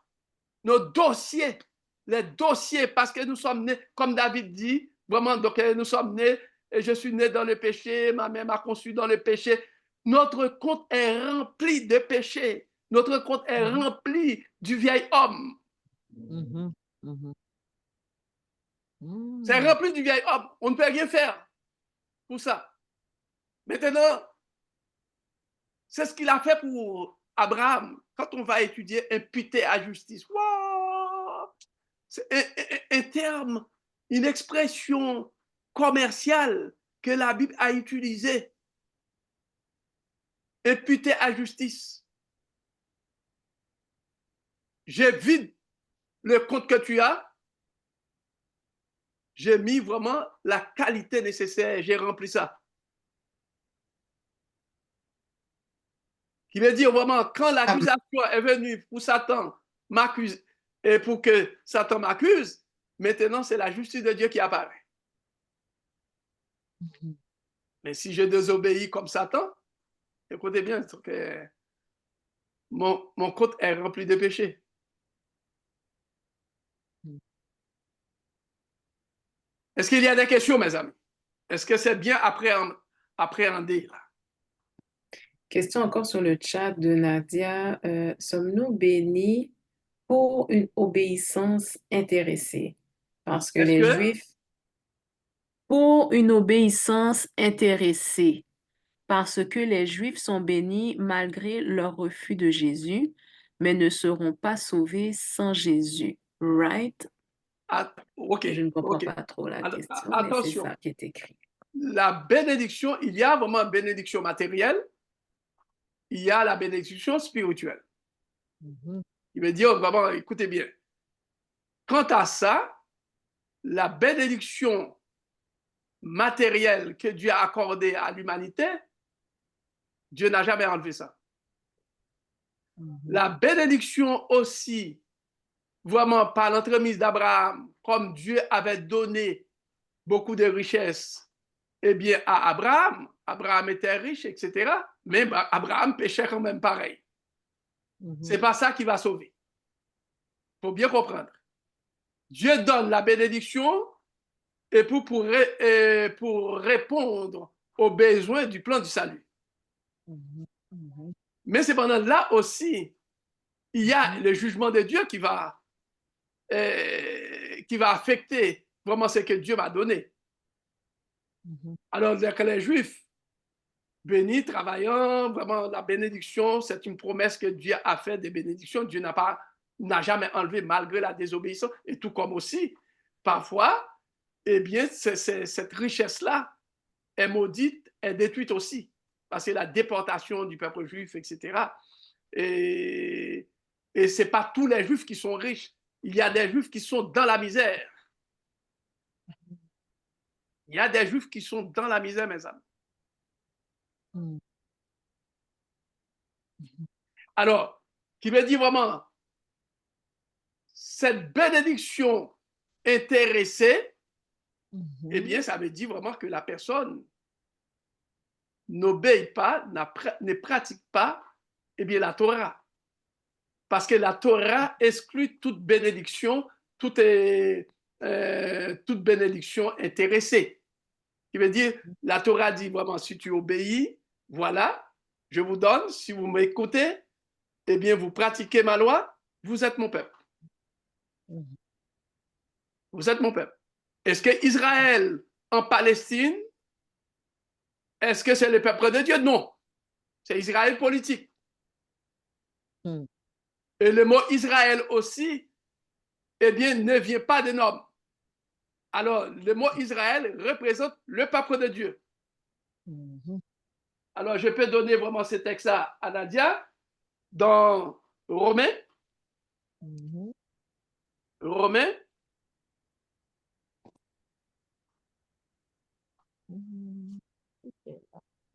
B: nos dossiers, les dossiers, parce que nous sommes nés, comme David dit, vraiment, donc nous sommes nés, et je suis né dans le péché, ma mère m'a conçu dans le péché. Notre compte est rempli de péché. Notre compte est rempli du vieil homme. C'est rempli du vieil homme. On ne peut rien faire pour ça. Maintenant, c'est ce qu'il a fait pour Abraham. Quand on va étudier imputé à justice, wow! C'est un terme, une expression commerciale que la Bible a utilisée. Imputé à justice. Je vide le compte que tu as. J'ai mis vraiment la qualité nécessaire. J'ai rempli ça. Qui veut dire vraiment, quand l'accusation est venue pour Satan m'accuse et pour que Satan m'accuse, maintenant c'est la justice de Dieu qui apparaît. Mais si je désobéis comme Satan, écoutez bien, que mon compte est rempli de péché. Est-ce qu'il y a des questions, mes amis? Est-ce que c'est bien appréhendé là?
E: Question encore sur le chat de Nadia. Sommes-nous bénis pour une obéissance intéressée? Parce que les Juifs, pour une obéissance intéressée, parce que les Juifs sont bénis malgré leur refus de Jésus, mais ne seront pas sauvés sans Jésus. Right?
B: Okay,
E: Je ne comprends pas trop la question, mais c'est ça qui est écrit.
B: La bénédiction, il y a vraiment une bénédiction matérielle, il y a la bénédiction spirituelle. Il veut dire vraiment, écoutez bien, quant à ça, la bénédiction matérielle que Dieu a accordée à l'humanité, Dieu n'a jamais enlevé ça. La bénédiction aussi, vraiment par l'entremise d'Abraham, comme Dieu avait donné beaucoup de richesses, eh bien, à Abraham, Abraham était riche, etc. Mais Abraham péchait quand même pareil. C'est pas ça qui va sauver. Il faut bien comprendre. Dieu donne la bénédiction et pour répondre aux besoins du plan du salut. Mais cependant, là aussi, il y a le jugement de Dieu qui va affecter vraiment ce que Dieu m'a donné. Alors, les Juifs, bénis, travaillant, vraiment la bénédiction, c'est une promesse que Dieu a faite des bénédictions. Dieu n'a jamais enlevé malgré la désobéissance. Et tout comme aussi, parfois, eh bien, cette richesse-là est maudite, est détruite aussi. Parce que la déportation du peuple juif, etc. Et ce n'est pas tous les Juifs qui sont riches. Il y a des Juifs qui sont dans la misère. Il y a des Juifs qui sont dans la misère, mes amis. Alors, qui veut dire vraiment, cette bénédiction intéressée,
A: Mhm.
B: eh bien, ça veut dire vraiment que la personne n'obéit pas, ne pratique pas, eh bien, la Torah. Parce que la Torah exclut toute bénédiction, toute bénédiction intéressée. Qui veut dire, la Torah dit vraiment, si tu obéis, voilà, je vous donne, si vous m'écoutez, eh bien, vous pratiquez ma loi, vous êtes mon peuple. Vous êtes mon peuple. Est-ce que Israël en Palestine, est-ce que c'est le peuple de Dieu? Non. C'est Israël politique.
A: Mm.
B: Et le mot Israël aussi, eh bien, ne vient pas des noms. Alors, le mot Israël représente le peuple de Dieu.
A: Mhm.
B: Alors, je peux donner vraiment ce texte-là à Nadia dans Romains.
A: Mhm.
B: Romains,
A: Mhm.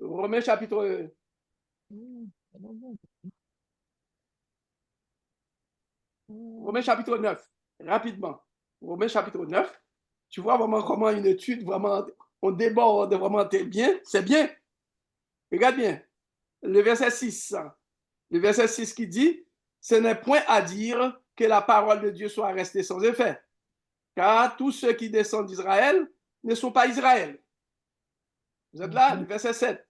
B: Romains chapitre, Romains chapitre 9, rapidement. Romains chapitre 9. Tu vois vraiment comment une étude, vraiment, on déborde vraiment bien. C'est bien. Regarde bien. Le verset 6. Le verset 6 qui dit, ce n'est point à dire que la parole de Dieu soit restée sans effet. Car tous ceux qui descendent d'Israël ne sont pas Israël. Vous êtes là, le verset 7.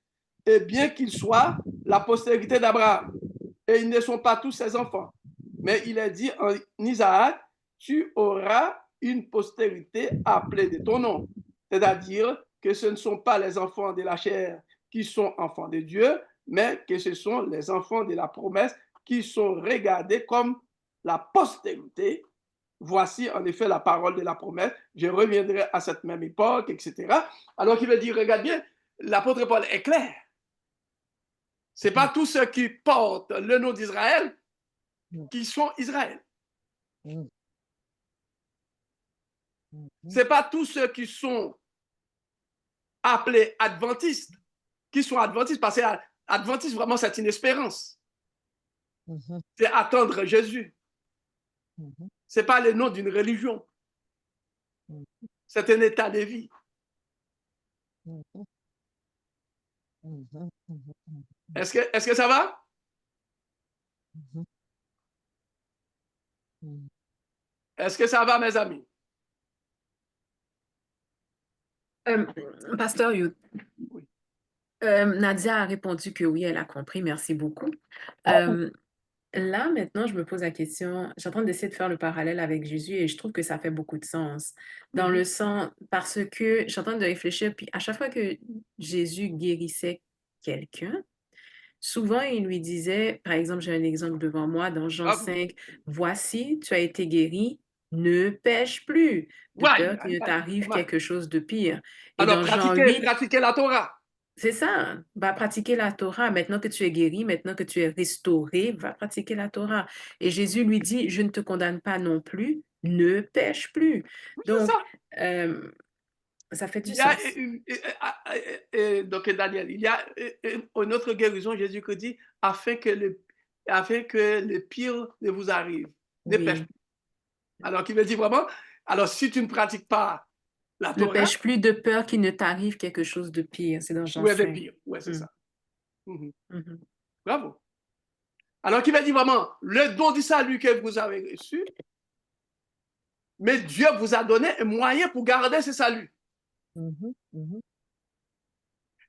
B: Et bien qu'ils soient la postérité d'Abraham, et ils ne sont pas tous ses enfants. Mais il est dit en Isaac, tu auras une postérité appelée de ton nom. C'est-à-dire que ce ne sont pas les enfants de la chair qui sont enfants de Dieu, mais que ce sont les enfants de la promesse qui sont regardés comme la postérité. Voici en effet la parole de la promesse. Je reviendrai à cette même époque, etc. Alors qu'il veut dire, regarde bien, l'apôtre Paul est clair. Ce n'est pas tous ceux qui portent le nom d'Israël qui sont Israël.
A: Mhm.
B: Ce n'est pas tous ceux qui sont appelés adventistes qui sont adventistes, parce que adventiste, vraiment, c'est une espérance.
A: Mhm.
B: C'est attendre Jésus.
A: Mhm.
B: Ce n'est pas le nom d'une religion. C'est un état de vie.
A: Mhm. Mhm. Mhm.
B: Est-ce que ça va?
A: Mhm. Mhm.
B: Est-ce que ça va, mes amis?
E: Pasteur Youth,
B: Oui.
E: Nadia a répondu que oui, elle a compris. Merci beaucoup. Là, maintenant, je me pose la question, je suis en train d'essayer de faire le parallèle avec Jésus et je trouve que ça fait beaucoup de sens. Dans le sens, parce que je suis en train de réfléchir, puis à chaque fois que Jésus guérissait quelqu'un, souvent il lui disait, par exemple, j'ai un exemple devant moi, dans Jean
B: Bravo.
E: 5, voici, tu as été guéri, ne pêche plus, de
B: Ouais,
E: peur qu'il ne t'arrive
B: ouais.
E: quelque chose de pire. Et
B: Alors,
E: dans Jean 8,
B: pratiquez la Torah.
E: c'est ça, va pratiquer la Torah. Maintenant que tu es guéri, maintenant que tu es restauré, va pratiquer la Torah. Et Jésus lui dit, je ne te condamne pas non plus, ne pêche plus.
B: Oui,
E: Donc,
B: c'est ça.
E: ça fait du
B: Il y a,
E: sens.
B: donc Daniel, il y a une autre guérison, Jésus qui dit, afin que le pire ne vous arrive. Ne pêche
E: Oui.
B: plus. Alors, qui veut dire vraiment, alors si tu ne pratiques pas la
E: Ne
B: Torah,
E: pêche plus de peur qu'il ne t'arrive quelque chose de pire. C'est dans Jean
B: ou est de
E: 5.
B: pire. Ouais, c'est ça. Mhm.
E: Mhm.
B: Bravo. Alors, qui veut dire vraiment, le don du salut que vous avez reçu, mais Dieu vous a donné un moyen pour garder ce salut.
A: Mhm. Mhm.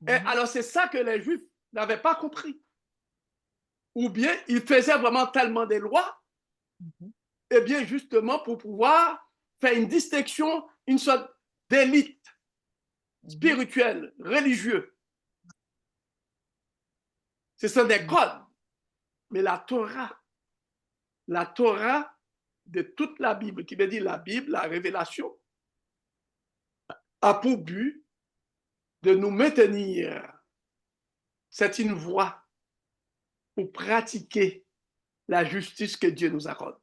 B: Et alors, c'est ça que les Juifs n'avaient pas compris. Ou bien, ils faisaient vraiment tellement des lois, et bien, justement, pour pouvoir faire une distinction, une sorte d'élite spirituelle, religieuse. Ce sont des codes. Mais la Torah de toute la Bible, qui veut dire la Bible, la révélation, a pour but de nous maintenir. C'est une voie pour pratiquer la justice que Dieu nous accorde.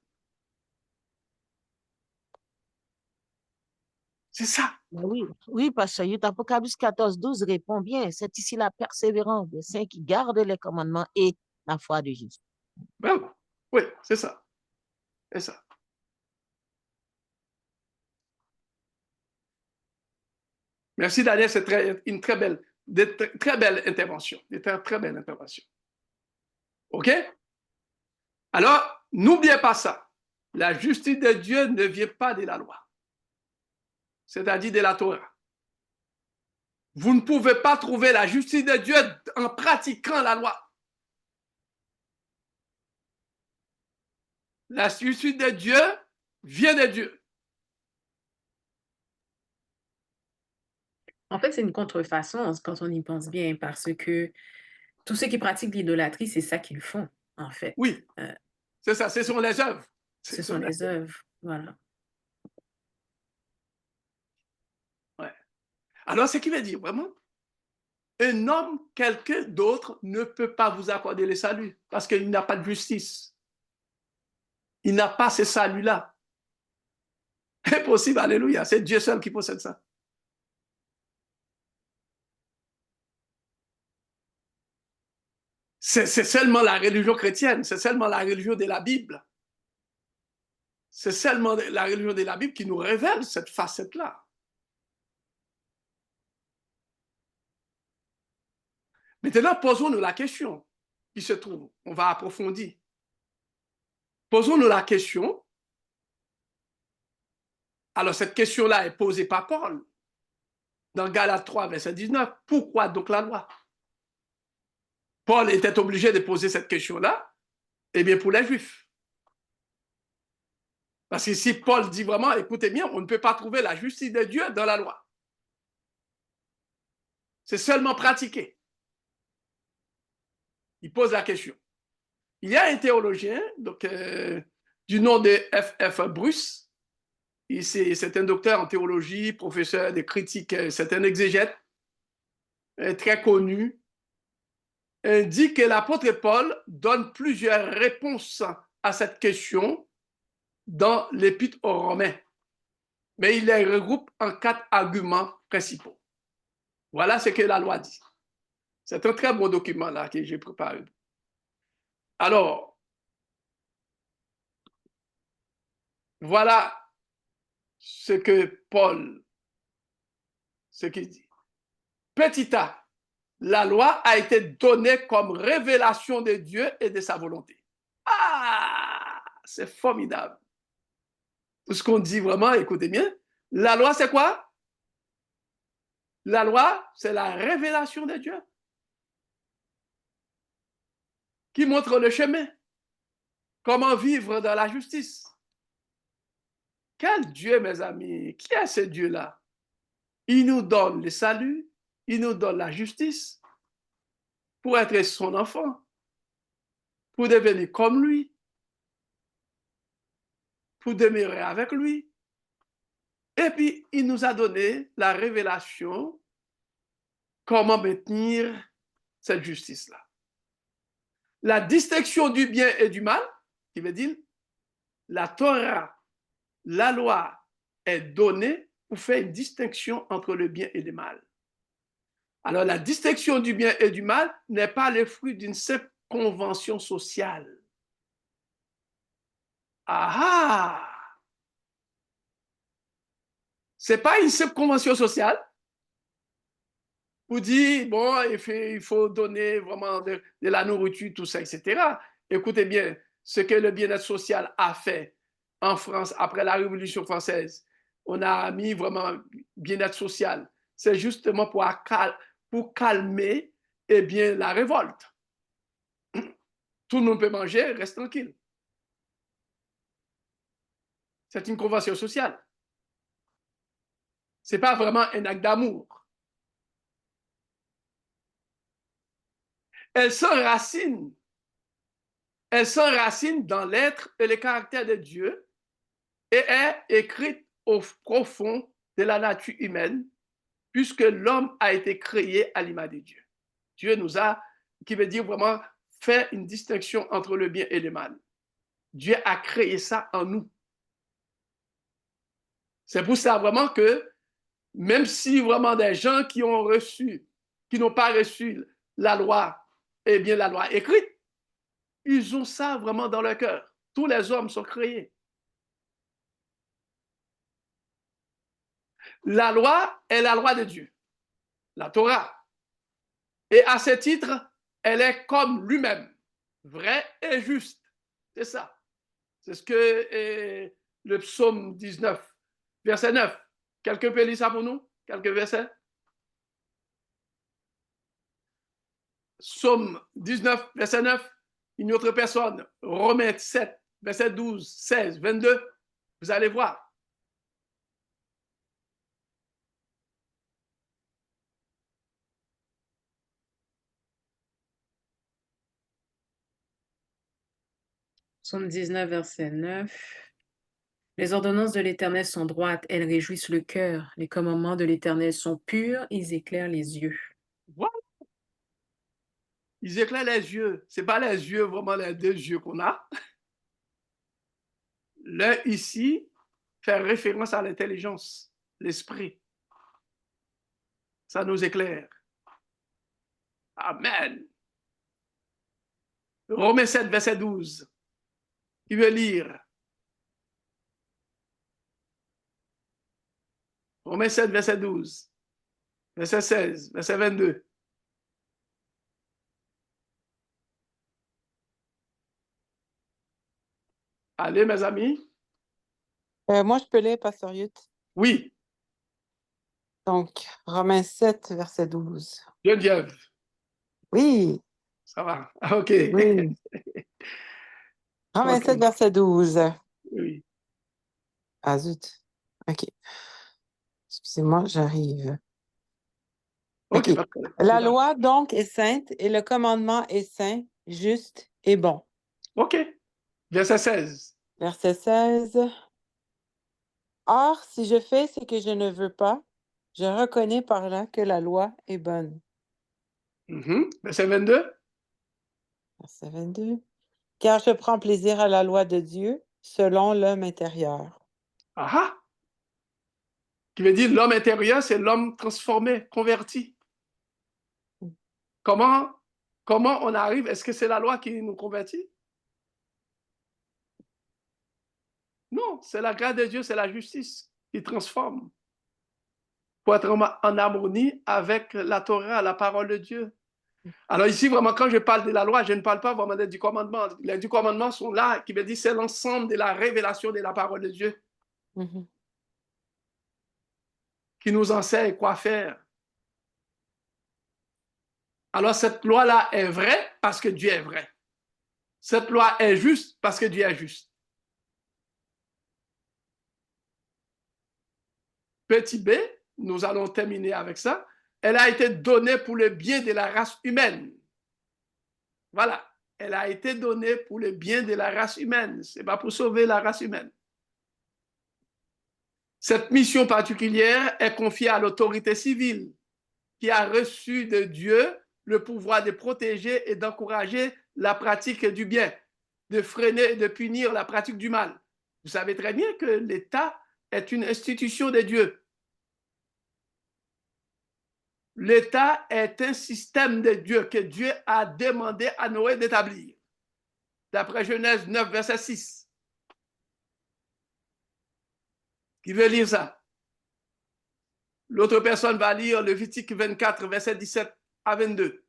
B: C'est ça.
A: Oui, oui, parce que Apocalypse 14:12 répond bien. C'est ici la persévérance des saints qui gardent les commandements et la foi de Jésus.
B: Bravo. Oui, c'est ça. C'est ça. Merci Daniel, c'est une très belle intervention. Très belle intervention. OK? Alors, n'oubliez pas ça. La justice de Dieu ne vient pas de la loi, c'est-à-dire de la Torah. Vous ne pouvez pas trouver la justice de Dieu en pratiquant la loi. La justice de Dieu vient de Dieu.
E: En fait, c'est une contrefaçon quand on y pense bien, parce que tous ceux qui pratiquent l'idolâtrie, c'est ça qu'ils font, en fait.
B: Oui, c'est ça, ce sont les œuvres.
E: Ce sont les œuvres, voilà.
B: Ouais. Alors, ce qui veut dire vraiment, un homme, quelqu'un d'autre, ne peut pas vous accorder le salut parce qu'il n'a pas de justice. Il n'a pas ce salut-là. Impossible, alléluia. C'est Dieu seul qui possède ça. C'est seulement la religion chrétienne, c'est seulement la religion de la Bible. C'est seulement la religion de la Bible qui nous révèle cette facette-là. Maintenant, posons-nous la question qui se trouve. On va approfondir. Posons-nous la question. Alors, cette question-là est posée par Paul dans Galates 3, verset 19. Pourquoi donc la loi? Paul était obligé de poser cette question-là, eh bien, pour les Juifs. Parce que si Paul dit vraiment, écoutez bien, on ne peut pas trouver la justice de Dieu dans la loi. C'est seulement pratiqué. Il pose la question. Il y a un théologien donc, du nom de F.F. Bruce. C'est un docteur en théologie, professeur de critique, c'est un exégète très connu. Il dit que l'apôtre Paul donne plusieurs réponses à cette question dans l'Épître aux Romains. Mais il les regroupe en 4 arguments principaux. Voilà ce que la loi dit. C'est un très bon document là que j'ai préparé. Alors, voilà ce que Paul, ce qu'il dit. Petit a, la loi a été donnée comme révélation de Dieu et de sa volonté. Ah, c'est formidable. Tout ce qu'on dit vraiment, écoutez bien. La loi, c'est quoi? La loi, c'est la révélation de Dieu qui montre le chemin. Comment vivre dans la justice. Quel Dieu, mes amis? Qui est ce Dieu-là? Il nous donne le salut, il nous donne la justice pour être son enfant, pour devenir comme lui, pour demeurer avec lui. Et puis, il nous a donné la révélation comment maintenir cette justice-là. La distinction du bien et du mal, qui veut dire la Torah, la loi est donnée pour faire une distinction entre le bien et le mal. Alors, la distinction du bien et du mal n'est pas le fruit d'une simple convention sociale. Ah! Ce n'est pas une simple convention sociale pour dire, bon, il faut donner vraiment de la nourriture, tout ça, etc. Écoutez bien, ce que le bien-être social a fait en France après la Révolution française, on a mis vraiment bien-être social. C'est justement pour calmer eh bien, la révolte. Tout le monde peut manger, reste tranquille. C'est une convention sociale. Ce n'est pas vraiment un acte d'amour. Elle s'enracine dans l'être et le caractère de Dieu et est écrite au profond de la nature humaine, puisque l'homme a été créé à l'image de Dieu. Dieu nous a, qui veut dire vraiment faire une distinction entre le bien et le mal. Dieu a créé ça en nous. C'est pour ça vraiment que même si vraiment des gens qui n'ont pas reçu la loi, eh bien la loi écrite, ils ont ça vraiment dans leur cœur. Tous les hommes sont créés. La loi est la loi de Dieu. la Torah. Et à ce titre, elle est comme lui-même, vraie et juste. C'est ça. C'est ce que le psaume 19, verset 9. Quelqu'un peut lire ça pour nous? Quelques versets? Psaume 19, verset 9. Une autre personne, Romains 7, verset 12, 16, 22. Vous allez voir.
E: Psaume 19, verset 9. Les ordonnances de l'Éternel sont droites, elles réjouissent le cœur. Les commandements de l'Éternel sont purs, ils éclairent les yeux.
B: Voilà. Ils éclairent les yeux. Ce n'est pas les yeux, vraiment les deux yeux qu'on a. L'un ici fait référence à l'intelligence, l'esprit. Ça nous éclaire. Amen. Romains 7, verset 12. Qui veut lire? Romains 7, verset 12. Verset 16, verset 22. Allez, mes amis.
G: Moi, je peux lire, Pasteur Yut.
B: Oui,
G: Donc, Romains 7, verset 12.
B: Geneviève.
G: Oui,
B: Ça va. Ah, OK.
G: oui. Romains
B: OK.
G: 7, verset 12.
B: Oui.
G: Ah, zut. OK. Excusez-moi, j'arrive.
B: OK.
G: OK.
B: pas de problème.
G: La loi, donc, est sainte et le commandement est saint, juste et bon.
B: OK. Verset 16.
G: Verset 16. Or, si je fais ce que je ne veux pas, je reconnais par là que la loi est bonne.
B: Verset 22.
G: Verset 22. Car je prends plaisir à la loi de Dieu selon l'homme intérieur.
B: Ah ah. Qui veut dire l'homme intérieur, c'est l'homme transformé, converti. Comment on arrive? Est-ce que c'est la loi qui nous convertit? Non, c'est la grâce de Dieu, c'est la justice qui transforme pour être en harmonie avec la Torah, la parole de Dieu. Alors ici, vraiment, quand je parle de la loi, je ne parle pas vraiment des 10 commandements. Les 10 commandements sont là, qui veut dire c'est l'ensemble de la révélation de la parole de Dieu qui nous enseigne quoi faire. Alors cette loi-là est vraie parce que Dieu est vrai. Cette loi est juste parce que Dieu est juste. Petit b, nous allons terminer avec ça. Elle a été donnée pour le bien de la race humaine. Voilà. Elle a été donnée pour le bien de la race humaine. Ce n'est pas pour sauver la race humaine. Cette mission particulière est confiée à l'autorité civile qui a reçu de Dieu le pouvoir de protéger et d'encourager la pratique du bien, de freiner et de punir la pratique du mal. Vous savez très bien que l'État est une institution de Dieu. L'État est un système de Dieu que Dieu a demandé à Noé d'établir. D'après Genèse 9, verset 6. Qui veut lire ça? L'autre personne va lire Lévitique 24, verset 17 à 22.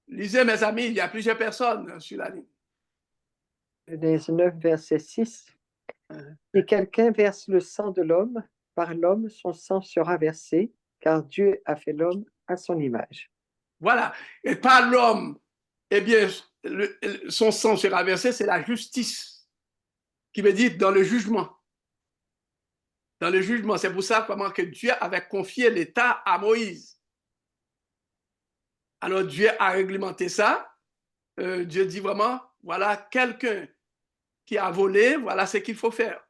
B: Lisez, mes amis, il y a plusieurs personnes sur la ligne.
C: Genèse 9, verset 6. Si quelqu'un verse le sang de l'homme, par l'homme, son sang sera versé, car Dieu a fait l'homme à son image.
B: Voilà. Et par l'homme, eh bien, son sang sera versé, c'est la justice, qui veut dire dans le jugement. Dans le jugement, c'est pour ça comment que Dieu avait confié l'État à Moïse. Alors Dieu a réglementé ça. Dieu dit vraiment, voilà, quelqu'un qui a volé, voilà ce qu'il faut faire.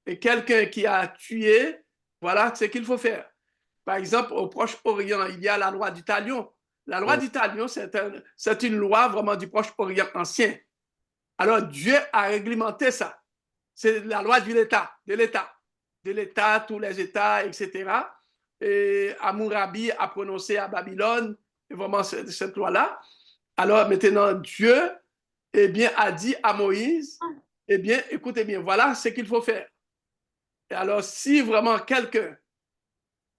B: Et quelqu'un qui a tué, voilà ce qu'il faut faire. Par exemple, au Proche-Orient, il y a la loi du talion. La loi du talion, c'est une loi vraiment du Proche-Orient ancien. Alors Dieu a réglementé ça. C'est la loi de l'État, tous les États, etc. Et Hammurabi a prononcé à Babylone vraiment cette loi-là. Alors maintenant, Dieu eh bien, a dit à Moïse, eh bien, écoutez bien, voilà ce qu'il faut faire. Et alors, si vraiment quelqu'un,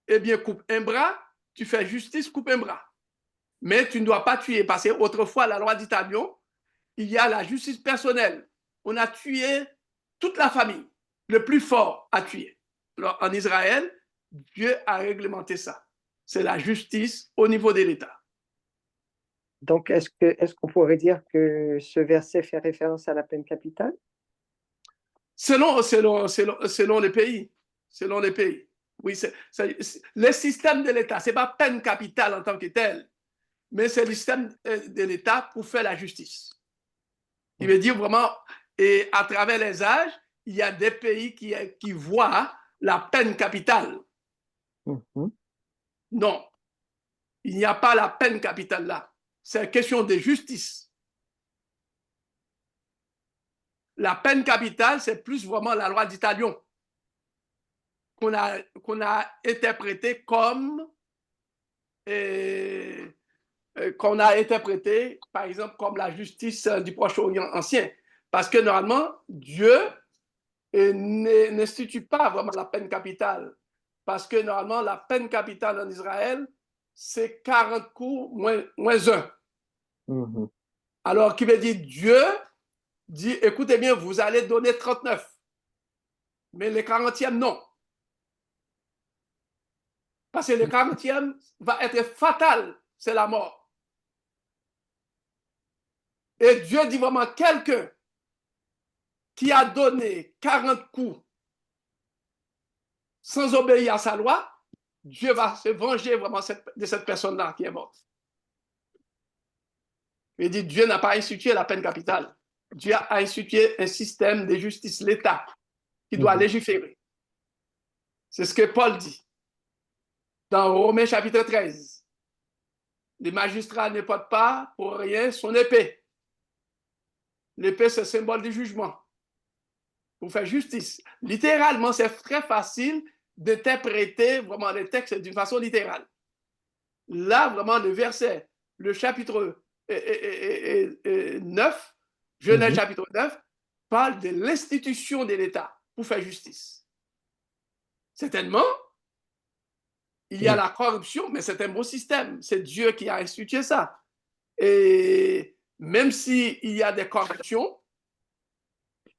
B: eh bien, coupe un bras, tu fais justice, coupe un bras. Mais tu ne dois pas tuer, parce qu'autrefois, la loi d'Italie, il y a la justice personnelle. On a tué toute la famille. Le plus fort a tué. Alors, en Israël, Dieu a réglementé ça. C'est la justice au niveau de l'État.
C: Donc, est-ce qu'on pourrait dire que ce verset fait référence à la peine capitale?
B: Selon les pays. Selon les pays. Oui, le système de l'État, ce n'est pas peine capitale en tant que tel, mais c'est le système de l'État pour faire la justice. Il veut dire vraiment, et à travers les âges, il y a des pays qui voient la peine capitale. Non, il n'y a pas la peine capitale là. C'est une question de justice. La peine capitale, c'est plus vraiment la loi d'Italion qu'on a interprétée comme qu'on a interprété, par exemple, comme la justice du Proche-Orient ancien. Parce que normalement, Dieu n'institue pas vraiment la peine capitale. Parce que normalement, la peine capitale en Israël, c'est 40 coups moins 1. Alors, qui veut dire Dieu dit, écoutez bien, vous allez donner 39. Mais le 40e, non. Parce que le 40e va être fatal, c'est la mort. Et Dieu dit vraiment, quelqu'un qui a donné 40 coups sans obéir à sa loi, Dieu va se venger vraiment de cette personne-là qui est morte. Il dit, Dieu n'a pas institué la peine capitale. Dieu a institué un système de justice, l'État, qui doit légiférer. C'est ce que Paul dit dans Romains chapitre 13. Les magistrats ne portent pas pour rien son épée. L'épée, c'est le symbole du jugement. Pour faire justice. Littéralement, c'est très facile d'interpréter vraiment les textes d'une façon littérale. Là, vraiment, le verset, le chapitre 9, Genèse chapitre 9, parle de l'institution de l'État pour faire justice. Certainement, il y a la corruption, mais c'est un beau système. C'est Dieu qui a institué ça. Et même s'il y a des corruptions,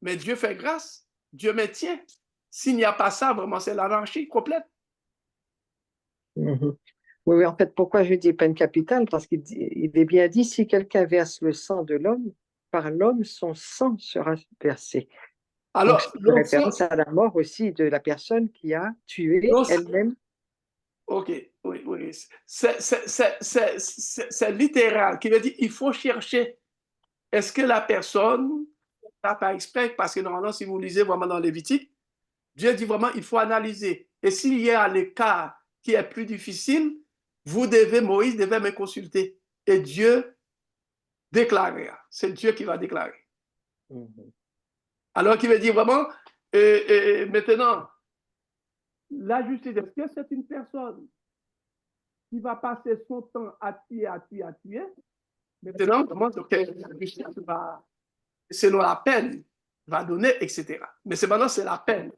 B: mais Dieu fait grâce, Dieu maintient. S'il n'y a pas ça, vraiment, c'est l'anarchie complète.
C: Oui, en fait, pourquoi je dis peine capitale? Parce qu'il est bien dit, si quelqu'un verse le sang de l'homme, par l'homme, son sang sera versé.
B: Alors,
C: c'est référence à la mort aussi de la personne qui a tué elle-même.
B: Ok, oui. C'est littéral, qui veut dire il faut chercher. Est-ce que la personne n'a pas exprès? Parce que normalement, si vous lisez vraiment dans Lévitique, Dieu dit vraiment il faut analyser. Et s'il y a le cas qui est plus difficile, Moïse devait me consulter. Et Dieu déclarera. C'est Dieu qui va déclarer. Alors, qui veut dire vraiment, maintenant, la justice, est-ce que c'est une personne qui va passer son temps à tuer? Maintenant, comment la justice va, selon la peine, va donner, etc. Mais maintenant, c'est la peine.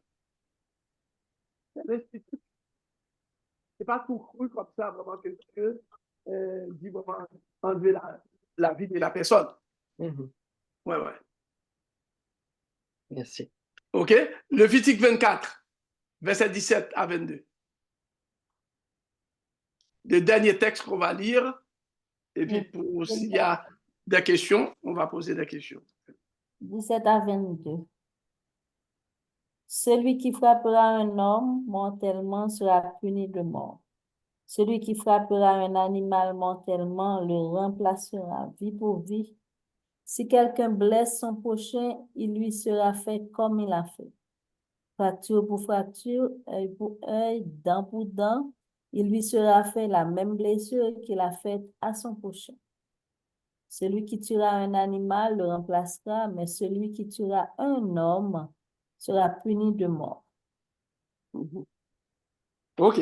B: C'est pas tout cru comme ça, vraiment, que Dieu dit vraiment enlever la vie de la personne. Ouais.
C: Merci.
B: OK? Lévitique 24, verset 17 à 22. Le dernier texte qu'on va lire, et puis s'il y a des questions, on va poser des questions.
D: 17 à 22. Celui qui frappera un homme mortellement sera puni de mort. Celui qui frappera un animal mortellement le remplacera vie pour vie. Si quelqu'un blesse son prochain, il lui sera fait comme il a fait. Fracture pour fracture, œil pour œil, dent pour dent, il lui sera fait la même blessure qu'il a faite à son prochain. Celui qui tuera un animal le remplacera, mais celui qui tuera un homme sera puni de mort.
B: OK.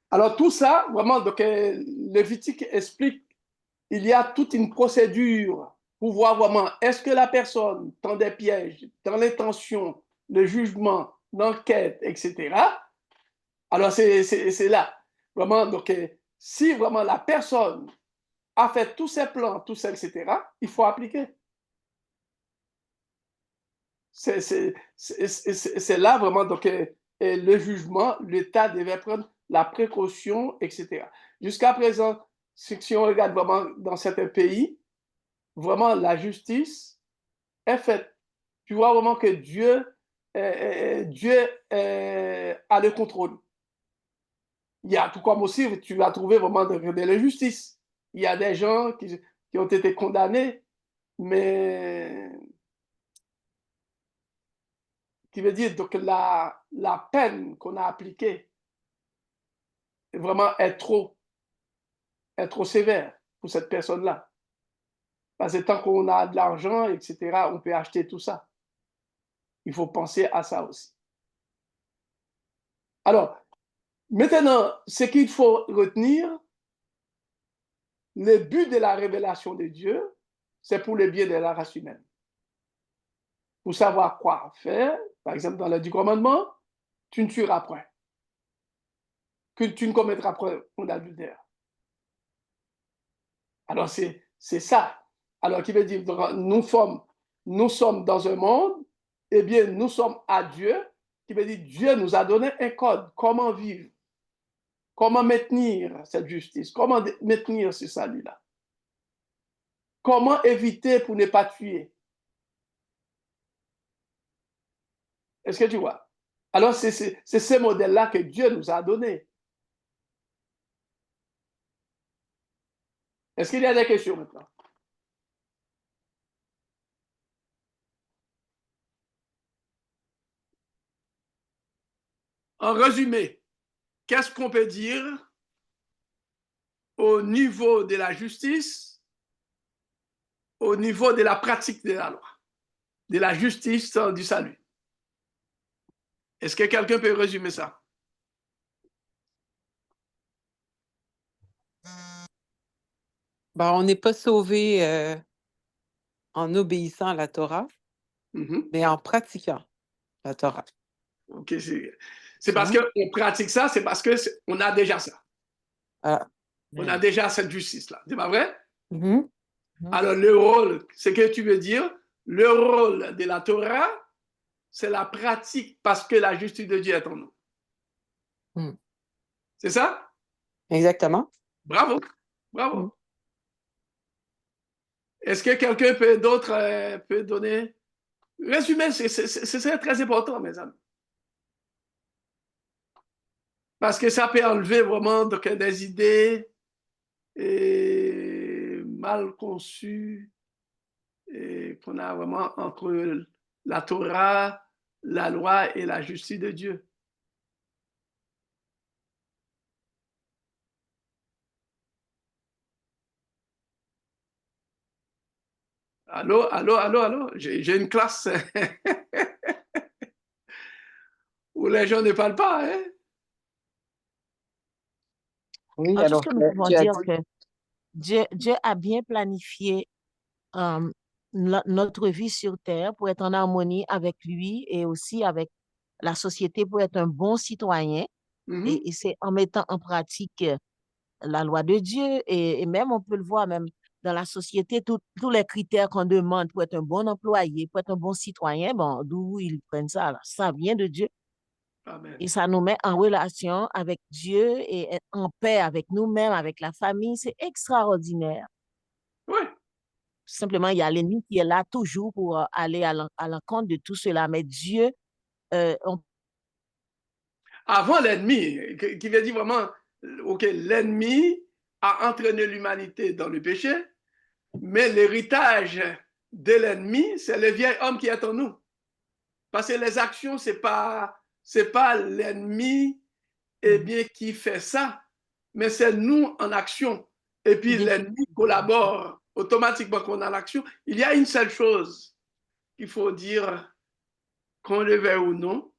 B: Alors, tout ça, vraiment, donc, Lévitique explique, il y a toute une procédure pour voir vraiment, est-ce que la personne tend des pièges dans l'intention, le jugement, enquête, etc. Alors, c'est là. Vraiment, donc, si vraiment la personne a fait tous ses plans, tout ça, etc., il faut appliquer. C'est là vraiment, donc, le jugement, l'État devait prendre la précaution, etc. Jusqu'à présent, si on regarde vraiment dans certains pays, vraiment la justice est faite. Tu vois vraiment que Dieu a le contrôle. Il y a tout comme aussi, tu vas trouver vraiment de l'injustice. Il y a des gens qui ont été condamnés, mais qui veut dire donc la peine qu'on a appliquée vraiment est trop sévère pour cette personne-là. Parce que tant qu'on a de l'argent, etc., on peut acheter tout ça. Il faut penser à ça aussi. Alors, maintenant, ce qu'il faut retenir, le but de la révélation de Dieu, c'est pour le bien de la race humaine. Pour savoir quoi faire, par exemple, dans les 10 commandements, tu ne tueras point, que tu ne commettras point d'adultère. Alors, c'est ça. Alors, qui veut dire, nous sommes dans un monde, eh bien, nous sommes à Dieu, qui veut dire, Dieu nous a donné un code, comment vivre, comment maintenir cette justice, comment maintenir ce salut-là, comment éviter pour ne pas tuer. Est-ce que tu vois? Alors, c'est ce modèle-là que Dieu nous a donné. Est-ce qu'il y a des questions maintenant? En résumé, qu'est-ce qu'on peut dire au niveau de la justice, au niveau de la pratique de la loi, de la justice du salut? Est-ce que quelqu'un peut résumer ça?
G: Ben, on n'est pas sauvé en obéissant à la Torah, mais en pratiquant la Torah.
B: Ok, c'est parce qu'on pratique ça, c'est parce qu'on a déjà ça.
G: Ah.
B: On a déjà cette justice-là. C'est pas vrai?
G: Mm-hmm.
B: Alors, le rôle, ce que tu veux dire, le rôle de la Torah, c'est la pratique parce que la justice de Dieu est en nous.
G: Mm.
B: C'est ça?
G: Exactement.
B: Bravo. Bravo. Mm. Est-ce que quelqu'un d'autre peut donner? Résumé, c'est très important, mes amis. Parce que ça peut enlever vraiment donc, des idées mal conçues qu'on a vraiment entre la Torah, la loi et la justice de Dieu. Allô, allô, allô, allô, j'ai une classe où les gens ne parlent pas, hein?
C: Oui,
A: Tout
C: alors,
A: ce que nous pouvons
C: tu as
A: dire
C: dit,
A: que Dieu a bien planifié notre vie sur Terre pour être en harmonie avec lui et aussi avec la société pour être un bon citoyen. Et c'est en mettant en pratique la loi de Dieu et même on peut le voir même dans la société, tous les critères qu'on demande pour être un bon employé, pour être un bon citoyen, bon, d'où ils prennent ça? Là? Ça vient de Dieu.
B: Amen.
A: Et ça nous met en relation avec Dieu et en paix avec nous-mêmes, avec la famille. C'est extraordinaire.
B: Oui.
A: Simplement, il y a l'ennemi qui est là toujours pour aller à l'encontre de tout cela. Mais Dieu,
B: avant l'ennemi, qui veut dire vraiment, ok, l'ennemi a entraîné l'humanité dans le péché, mais l'héritage de l'ennemi, c'est le vieil homme qui est en nous. Parce que les actions, c'est pas l'ennemi bien, qui fait ça, mais c'est nous en action. Et puis l'ennemi collabore automatiquement qu'on a l'action. Il y a une seule chose qu'il faut dire, qu'on le veuille ou non,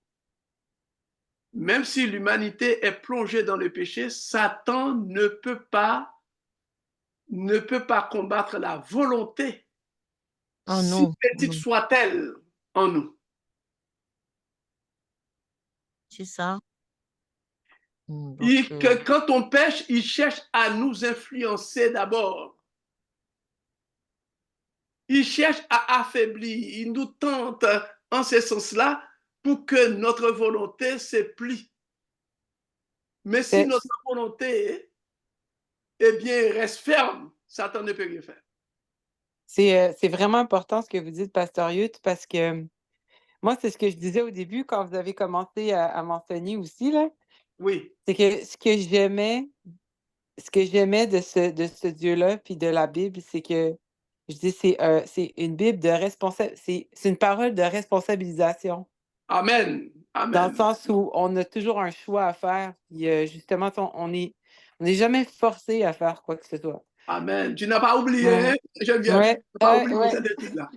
B: même si l'humanité est plongée dans le péché, Satan ne peut pas combattre la volonté, si petite soit-elle, en nous.
A: C'est ça. Donc,
B: Quand on pêche, il cherche à nous influencer d'abord. Il cherche à affaiblir, il nous tente en ce sens-là pour que notre volonté se plie. Mais si notre volonté, eh bien, reste ferme, Satan ne peut rien faire.
G: C'est vraiment important ce que vous dites, Pasteur Youth, parce que moi, c'est ce que je disais au début quand vous avez commencé à m'enseigner aussi, là.
B: Oui.
G: C'est que ce que j'aimais de ce Dieu-là, puis de la Bible, c'est que je dis c'est une Bible de c'est une parole de responsabilisation.
B: Amen. Amen.
G: Dans le sens où on a toujours un choix à faire. Puis justement, on n'est jamais forcé à faire quoi que ce soit.
B: Amen. Tu n'as pas oublié, Geneviève, tu n'as pas oublié cette étude-là.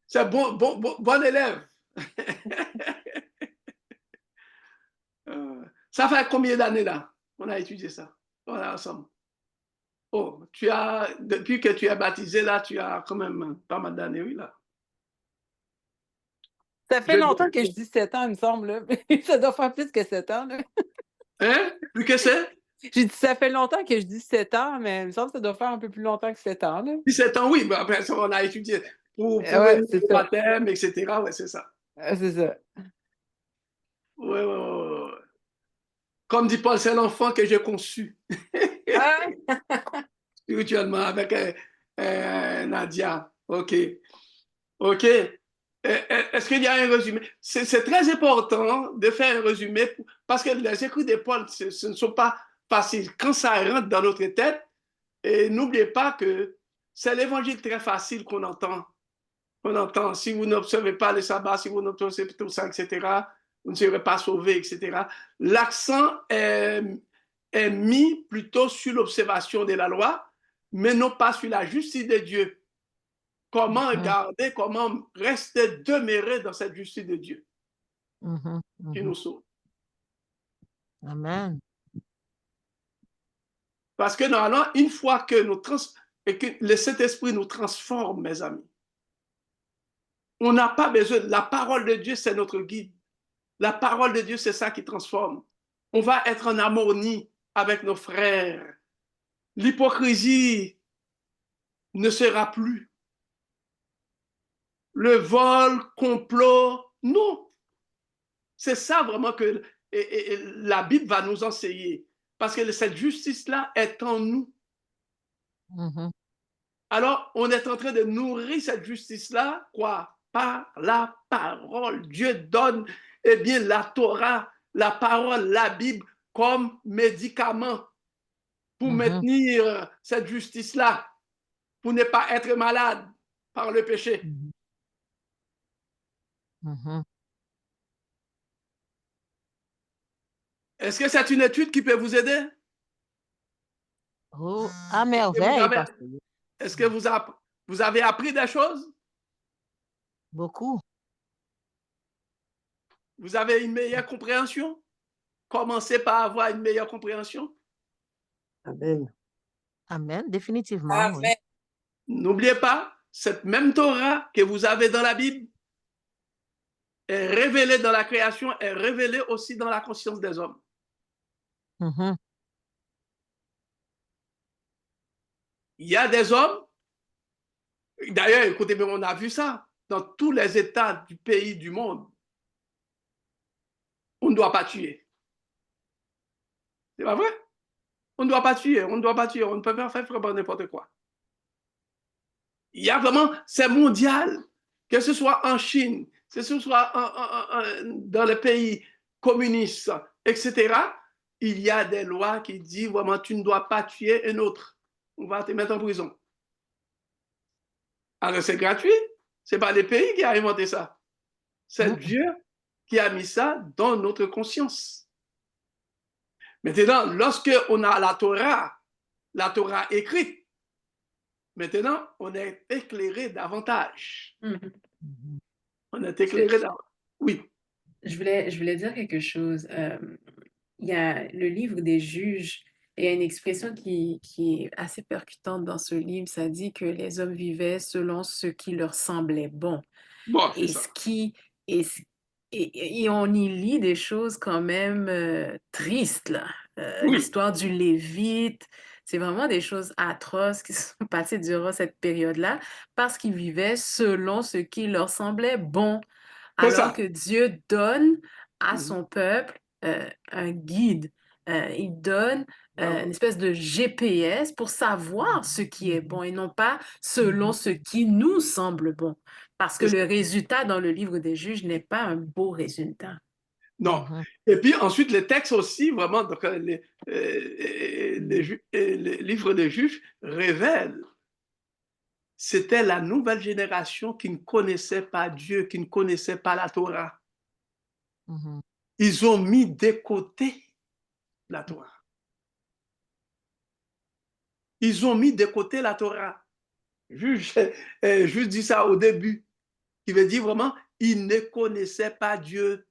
B: C'est bon élève. Ça fait combien d'années là on a étudié ça? On est ensemble. Oh, depuis que tu es baptisé là, tu as quand même pas mal d'années, oui là.
G: Ça fait longtemps que je dis 7 ans, il me semble. Là. Ça doit faire plus que 7 ans. Là.
B: Hein? Plus que c'est?
G: J'ai dit, ça fait longtemps que je dis 7 ans, mais il me semble que ça doit faire un peu plus longtemps que 7 ans. Là.
B: 7 ans, oui. Ben, après ça, on a étudié pour
G: le
B: baptême, etc. Ouais, c'est ça.
G: C'est ça.
B: Oui. Comme dit Paul, c'est l'enfant que j'ai conçu. Spirituellement, avec Nadia. OK. Est-ce qu'il y a un résumé? C'est très important de faire un résumé parce que les écrits de Paul, ce ne sont pas faciles. Quand ça rentre dans notre tête, et n'oubliez pas que c'est l'évangile très facile qu'on entend. On entend, si vous n'observez pas le sabbat, si vous n'observez pas tout ça, etc., vous ne serez pas sauvés, etc. L'accent est mis plutôt sur l'observation de la loi, mais non pas sur la justice de Dieu. Comment garder, comment rester demeuré dans cette justice de Dieu qui nous sauve.
A: Amen.
B: Parce que normalement, une fois que le Saint-Esprit nous transforme, mes amis, on n'a pas besoin. La parole de Dieu, c'est notre guide. La parole de Dieu, c'est ça qui transforme. On va être en harmonie avec nos frères. L'hypocrisie ne sera plus. Le vol, complot, non. C'est ça vraiment que la Bible va nous enseigner. Parce que cette justice-là est en nous. Alors, on est en train de nourrir cette justice-là, quoi? Par la parole. Dieu donne, eh bien, la Torah, la parole, la Bible, comme médicament pour maintenir cette justice-là, pour ne pas être malade par le péché. Est-ce que c'est une étude qui peut vous aider?
A: Oh, à merveille.
B: Est-ce que vous avez appris des choses?
A: Beaucoup.
B: Vous avez une meilleure compréhension? Commencez par avoir une meilleure compréhension.
C: Amen.
A: Amen, définitivement.
E: Amen.
A: Oui.
B: N'oubliez pas, cette même Torah que vous avez dans la Bible est révélée dans la création, est révélée aussi dans la conscience des hommes. Il y a des hommes, d'ailleurs, écoutez, on a vu ça dans tous les États du pays, du monde. On ne doit pas tuer. C'est pas vrai? On ne doit pas tuer, on ne doit pas tuer, on ne peut pas faire vraiment n'importe quoi. Il y a vraiment, c'est mondial, que ce soit en Chine, que ce soit dans les pays communistes, etc. Il y a des lois qui disent vraiment tu ne dois pas tuer un autre. On va te mettre en prison. Alors c'est gratuit. Ce n'est pas les pays qui ont inventé ça. C'est Dieu qui a mis ça dans notre conscience. Maintenant, lorsque on a la Torah écrite, maintenant, on est éclairé davantage. On est éclairé davantage. Oui.
E: Je voulais dire quelque chose. Il y a le livre des Juges, et il y a une expression qui est assez percutante dans ce livre. Ça dit que les hommes vivaient selon ce qui leur semblait bon.
B: Bon,
E: Et Et on y lit des choses quand même tristes, là.
B: Oui,
E: L'histoire du Lévite, c'est vraiment des choses atroces qui sont passées durant cette période-là parce qu'ils vivaient selon ce qui leur semblait bon,
B: c'est
E: alors
B: ça.
E: que Dieu donne à
B: Mhm.
E: son peuple un guide. Il donne
B: Bravo.
E: une espèce de GPS pour savoir ce qui est bon et non pas selon ce qui nous semble bon. Parce que
B: C'est ça.
E: le résultat dans le livre des juges n'est pas un beau résultat.
B: Non. Et puis ensuite, les textes aussi, vraiment, donc, les livres des juges révèlent, c'était la nouvelle génération qui ne connaissait pas Dieu, qui ne connaissait pas la Torah. Ils ont mis de côté la Torah. Ils ont mis de côté la Torah. Je dis ça au début, qui veut dire vraiment, ils ne connaissaient pas Dieu.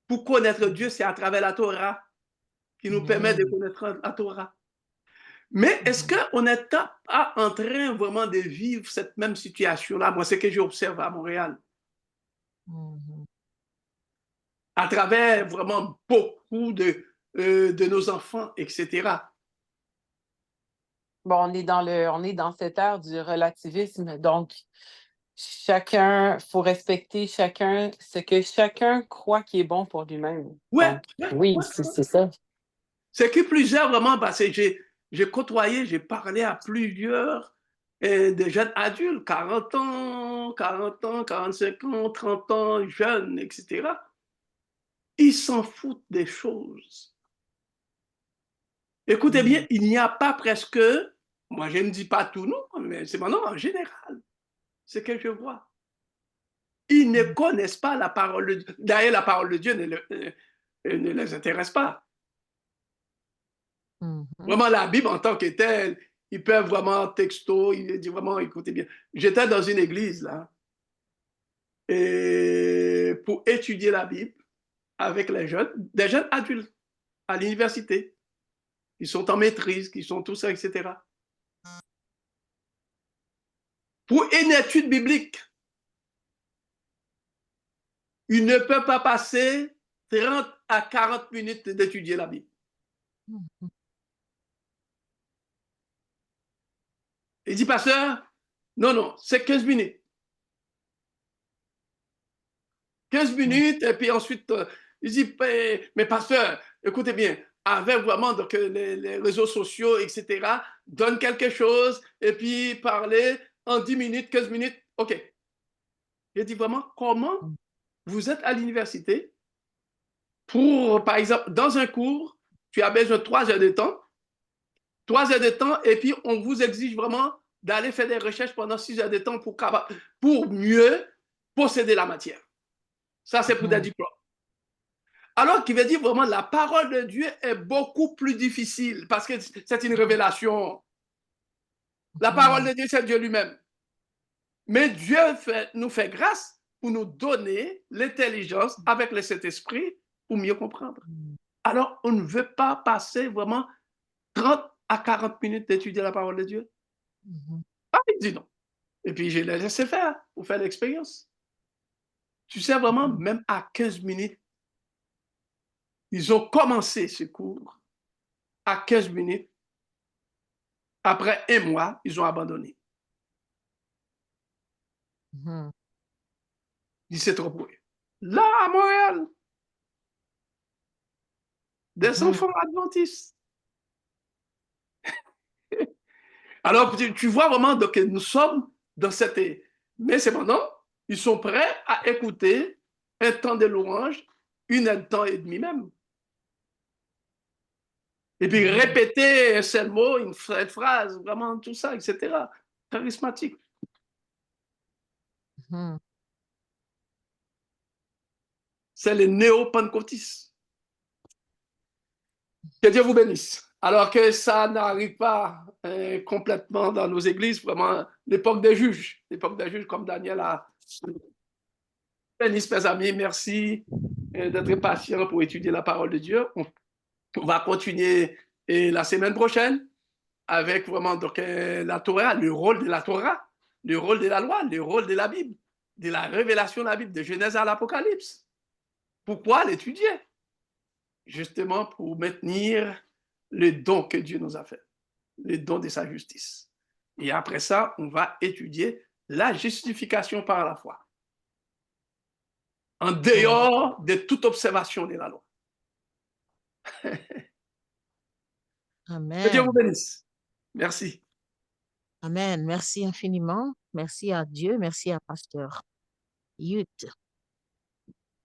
B: Pour connaître Dieu, c'est à travers la Torah qui nous permet de connaître la Torah. Mais est-ce qu'on n'est pas en train vraiment de vivre cette même situation-là? Moi, c'est ce que j'observe à Montréal. À travers vraiment beaucoup de nos enfants, etc.
G: Bon, on est dans cette ère du relativisme, donc faut respecter chacun, ce que chacun croit qui est bon pour lui-même.
B: Ouais,
G: Donc, oui, c'est ça.
B: C'est que plusieurs, vraiment, parce que j'ai côtoyé, j'ai parlé à plusieurs de jeunes adultes, 40 ans, 45 ans, 30 ans, jeunes, etc. Ils s'en foutent des choses. Écoutez bien, il n'y a pas presque, moi je ne dis pas tout, non, mais c'est maintenant en général, ce que je vois. Ils ne connaissent pas la parole de Dieu. D'ailleurs, la parole de Dieu ne les intéresse pas. Vraiment, la Bible en tant que telle, ils peuvent vraiment texto, il dit vraiment, écoutez bien. J'étais dans une église, là, et pour étudier la Bible avec les jeunes, des jeunes adultes à l'université, qui sont en maîtrise, qui sont tout ça, etc. Pour une étude biblique, ils ne peuvent pas passer 30 à 40 minutes d'étudier la Bible. Il dit, pasteur, non, c'est 15 minutes. 15 minutes, et puis ensuite, il dit, mais pasteur, écoutez bien, avec vraiment donc, les réseaux sociaux, etc., donne quelque chose, et puis parler en 10 minutes, 15 minutes, OK. Il dit vraiment, comment vous êtes à l'université pour, par exemple, dans un cours, tu as besoin de 3 heures de temps, 3 heures de temps, et puis on vous exige vraiment d'aller faire des recherches pendant 6 heures de temps pour mieux posséder la matière. Ça, c'est pour des diplômes. Alors qu'il veut dire vraiment la parole de Dieu est beaucoup plus difficile parce que c'est une révélation. La parole de Dieu, c'est Dieu lui-même. Mais Dieu nous fait grâce pour nous donner l'intelligence avec le Saint-Esprit pour mieux comprendre. Alors, on ne veut pas passer vraiment 30 à 40 minutes d'étudier la parole de Dieu. Ah, il dit non. Et puis, je l'ai laissé faire pour faire l'expérience. Tu sais vraiment, même à 15 minutes, ils ont commencé ce cours à 15 minutes. Après 1 mois, ils ont abandonné. Il s'est trop pour eux. Là, à Montréal, des enfants adventistes. Alors, tu vois vraiment que nous sommes dans cette... Mais c'est maintenant, ils sont prêts à écouter un temps de louange, un temps et demi même. Et puis répéter un seul mot, une phrase, vraiment tout ça, etc. Charismatique. C'est les néo-pentecôtistes. Que Dieu vous bénisse. Alors que ça n'arrive pas complètement dans nos églises, vraiment, l'époque des juges comme Daniel a. Bénisse, mes amis, merci d'être patient pour étudier la parole de Dieu. On va continuer la semaine prochaine avec vraiment donc, la Torah, le rôle de la Torah, le rôle de la loi, le rôle de la Bible, de la révélation de la Bible, de Genèse à l'Apocalypse. Pourquoi l'étudier? Justement pour maintenir le don que Dieu nous a fait, le don de sa justice. Et après ça, on va étudier la justification par la foi, en dehors de toute observation de la loi.
A: Amen.
B: Que Dieu vous bénisse. Merci.
A: Amen. Merci infiniment. Merci à Dieu. Merci à Pasteur Youth.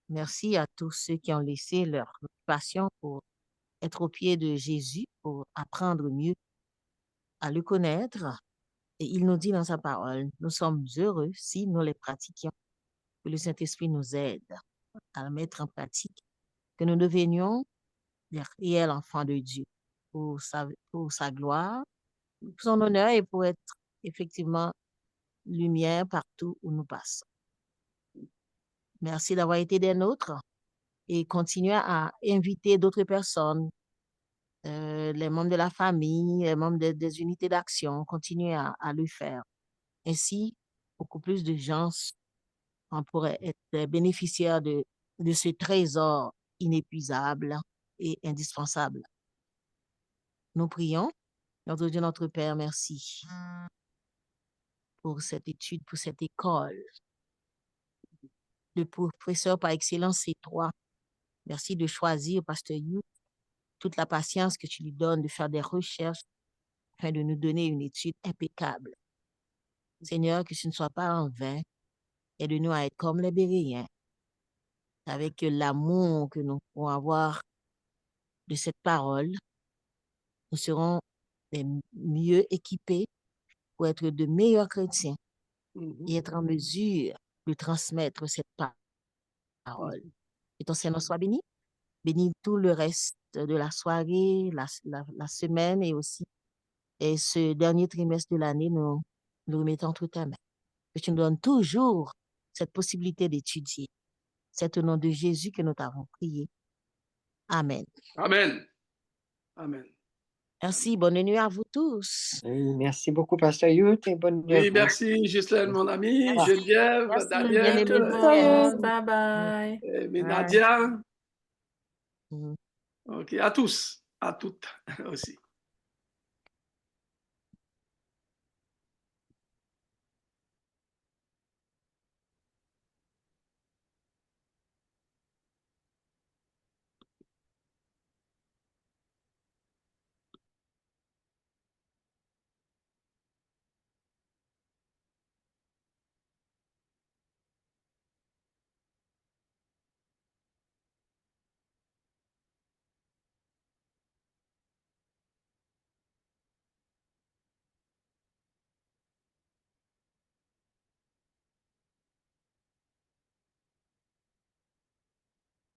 A: Merci à tous ceux qui ont laissé leur passion pour être au pied de Jésus, pour apprendre mieux à le connaître. Et il nous dit dans sa parole, nous sommes heureux si nous les pratiquions, que le Saint-Esprit nous aide à le mettre en pratique, que nous devenions des réels enfants de Dieu pour sa gloire, pour son honneur et pour être effectivement lumière partout où nous passons. Merci d'avoir été des nôtres et continuez à inviter d'autres personnes, les membres de la famille, les membres des unités d'action, continuez à le faire. Ainsi, beaucoup plus de gens on pourrait être bénéficiaires de ce trésor inépuisable et indispensable. Nous prions. Notre Dieu, notre Père, merci pour cette étude, pour cette école. Le professeur par excellence, c'est toi. Merci de choisir, Pasteur Youth, toute la patience que tu lui donnes de faire des recherches afin de nous donner une étude impeccable. Seigneur, que ce ne soit pas en vain, aide-nous à être comme les Béréens, avec l'amour que nous pouvons avoir de cette parole. Nous serons les mieux équipés pour être de meilleurs chrétiens et être en mesure de transmettre cette parole. Que ton Seigneur soit béni. Bénis tout le reste de la soirée, la semaine et aussi et ce dernier trimestre de l'année, nous remettons entre ta main. Que tu nous donnes toujours cette possibilité d'étudier. C'est au nom de Jésus que nous t'avons prié. Amen.
B: Amen. Amen.
A: Merci, bonne nuit à vous tous.
C: Merci beaucoup, Pasteur Youth, et bonne nuit à
B: Oui,
C: vous.
B: merci Ghislaine, mon ami,
A: Merci.
B: Geneviève,
A: Merci,
B: Daniel,
A: bien-aimé.
E: Bye bye.
B: Nadia.
A: Mhm.
B: OK, à tous, à toutes aussi.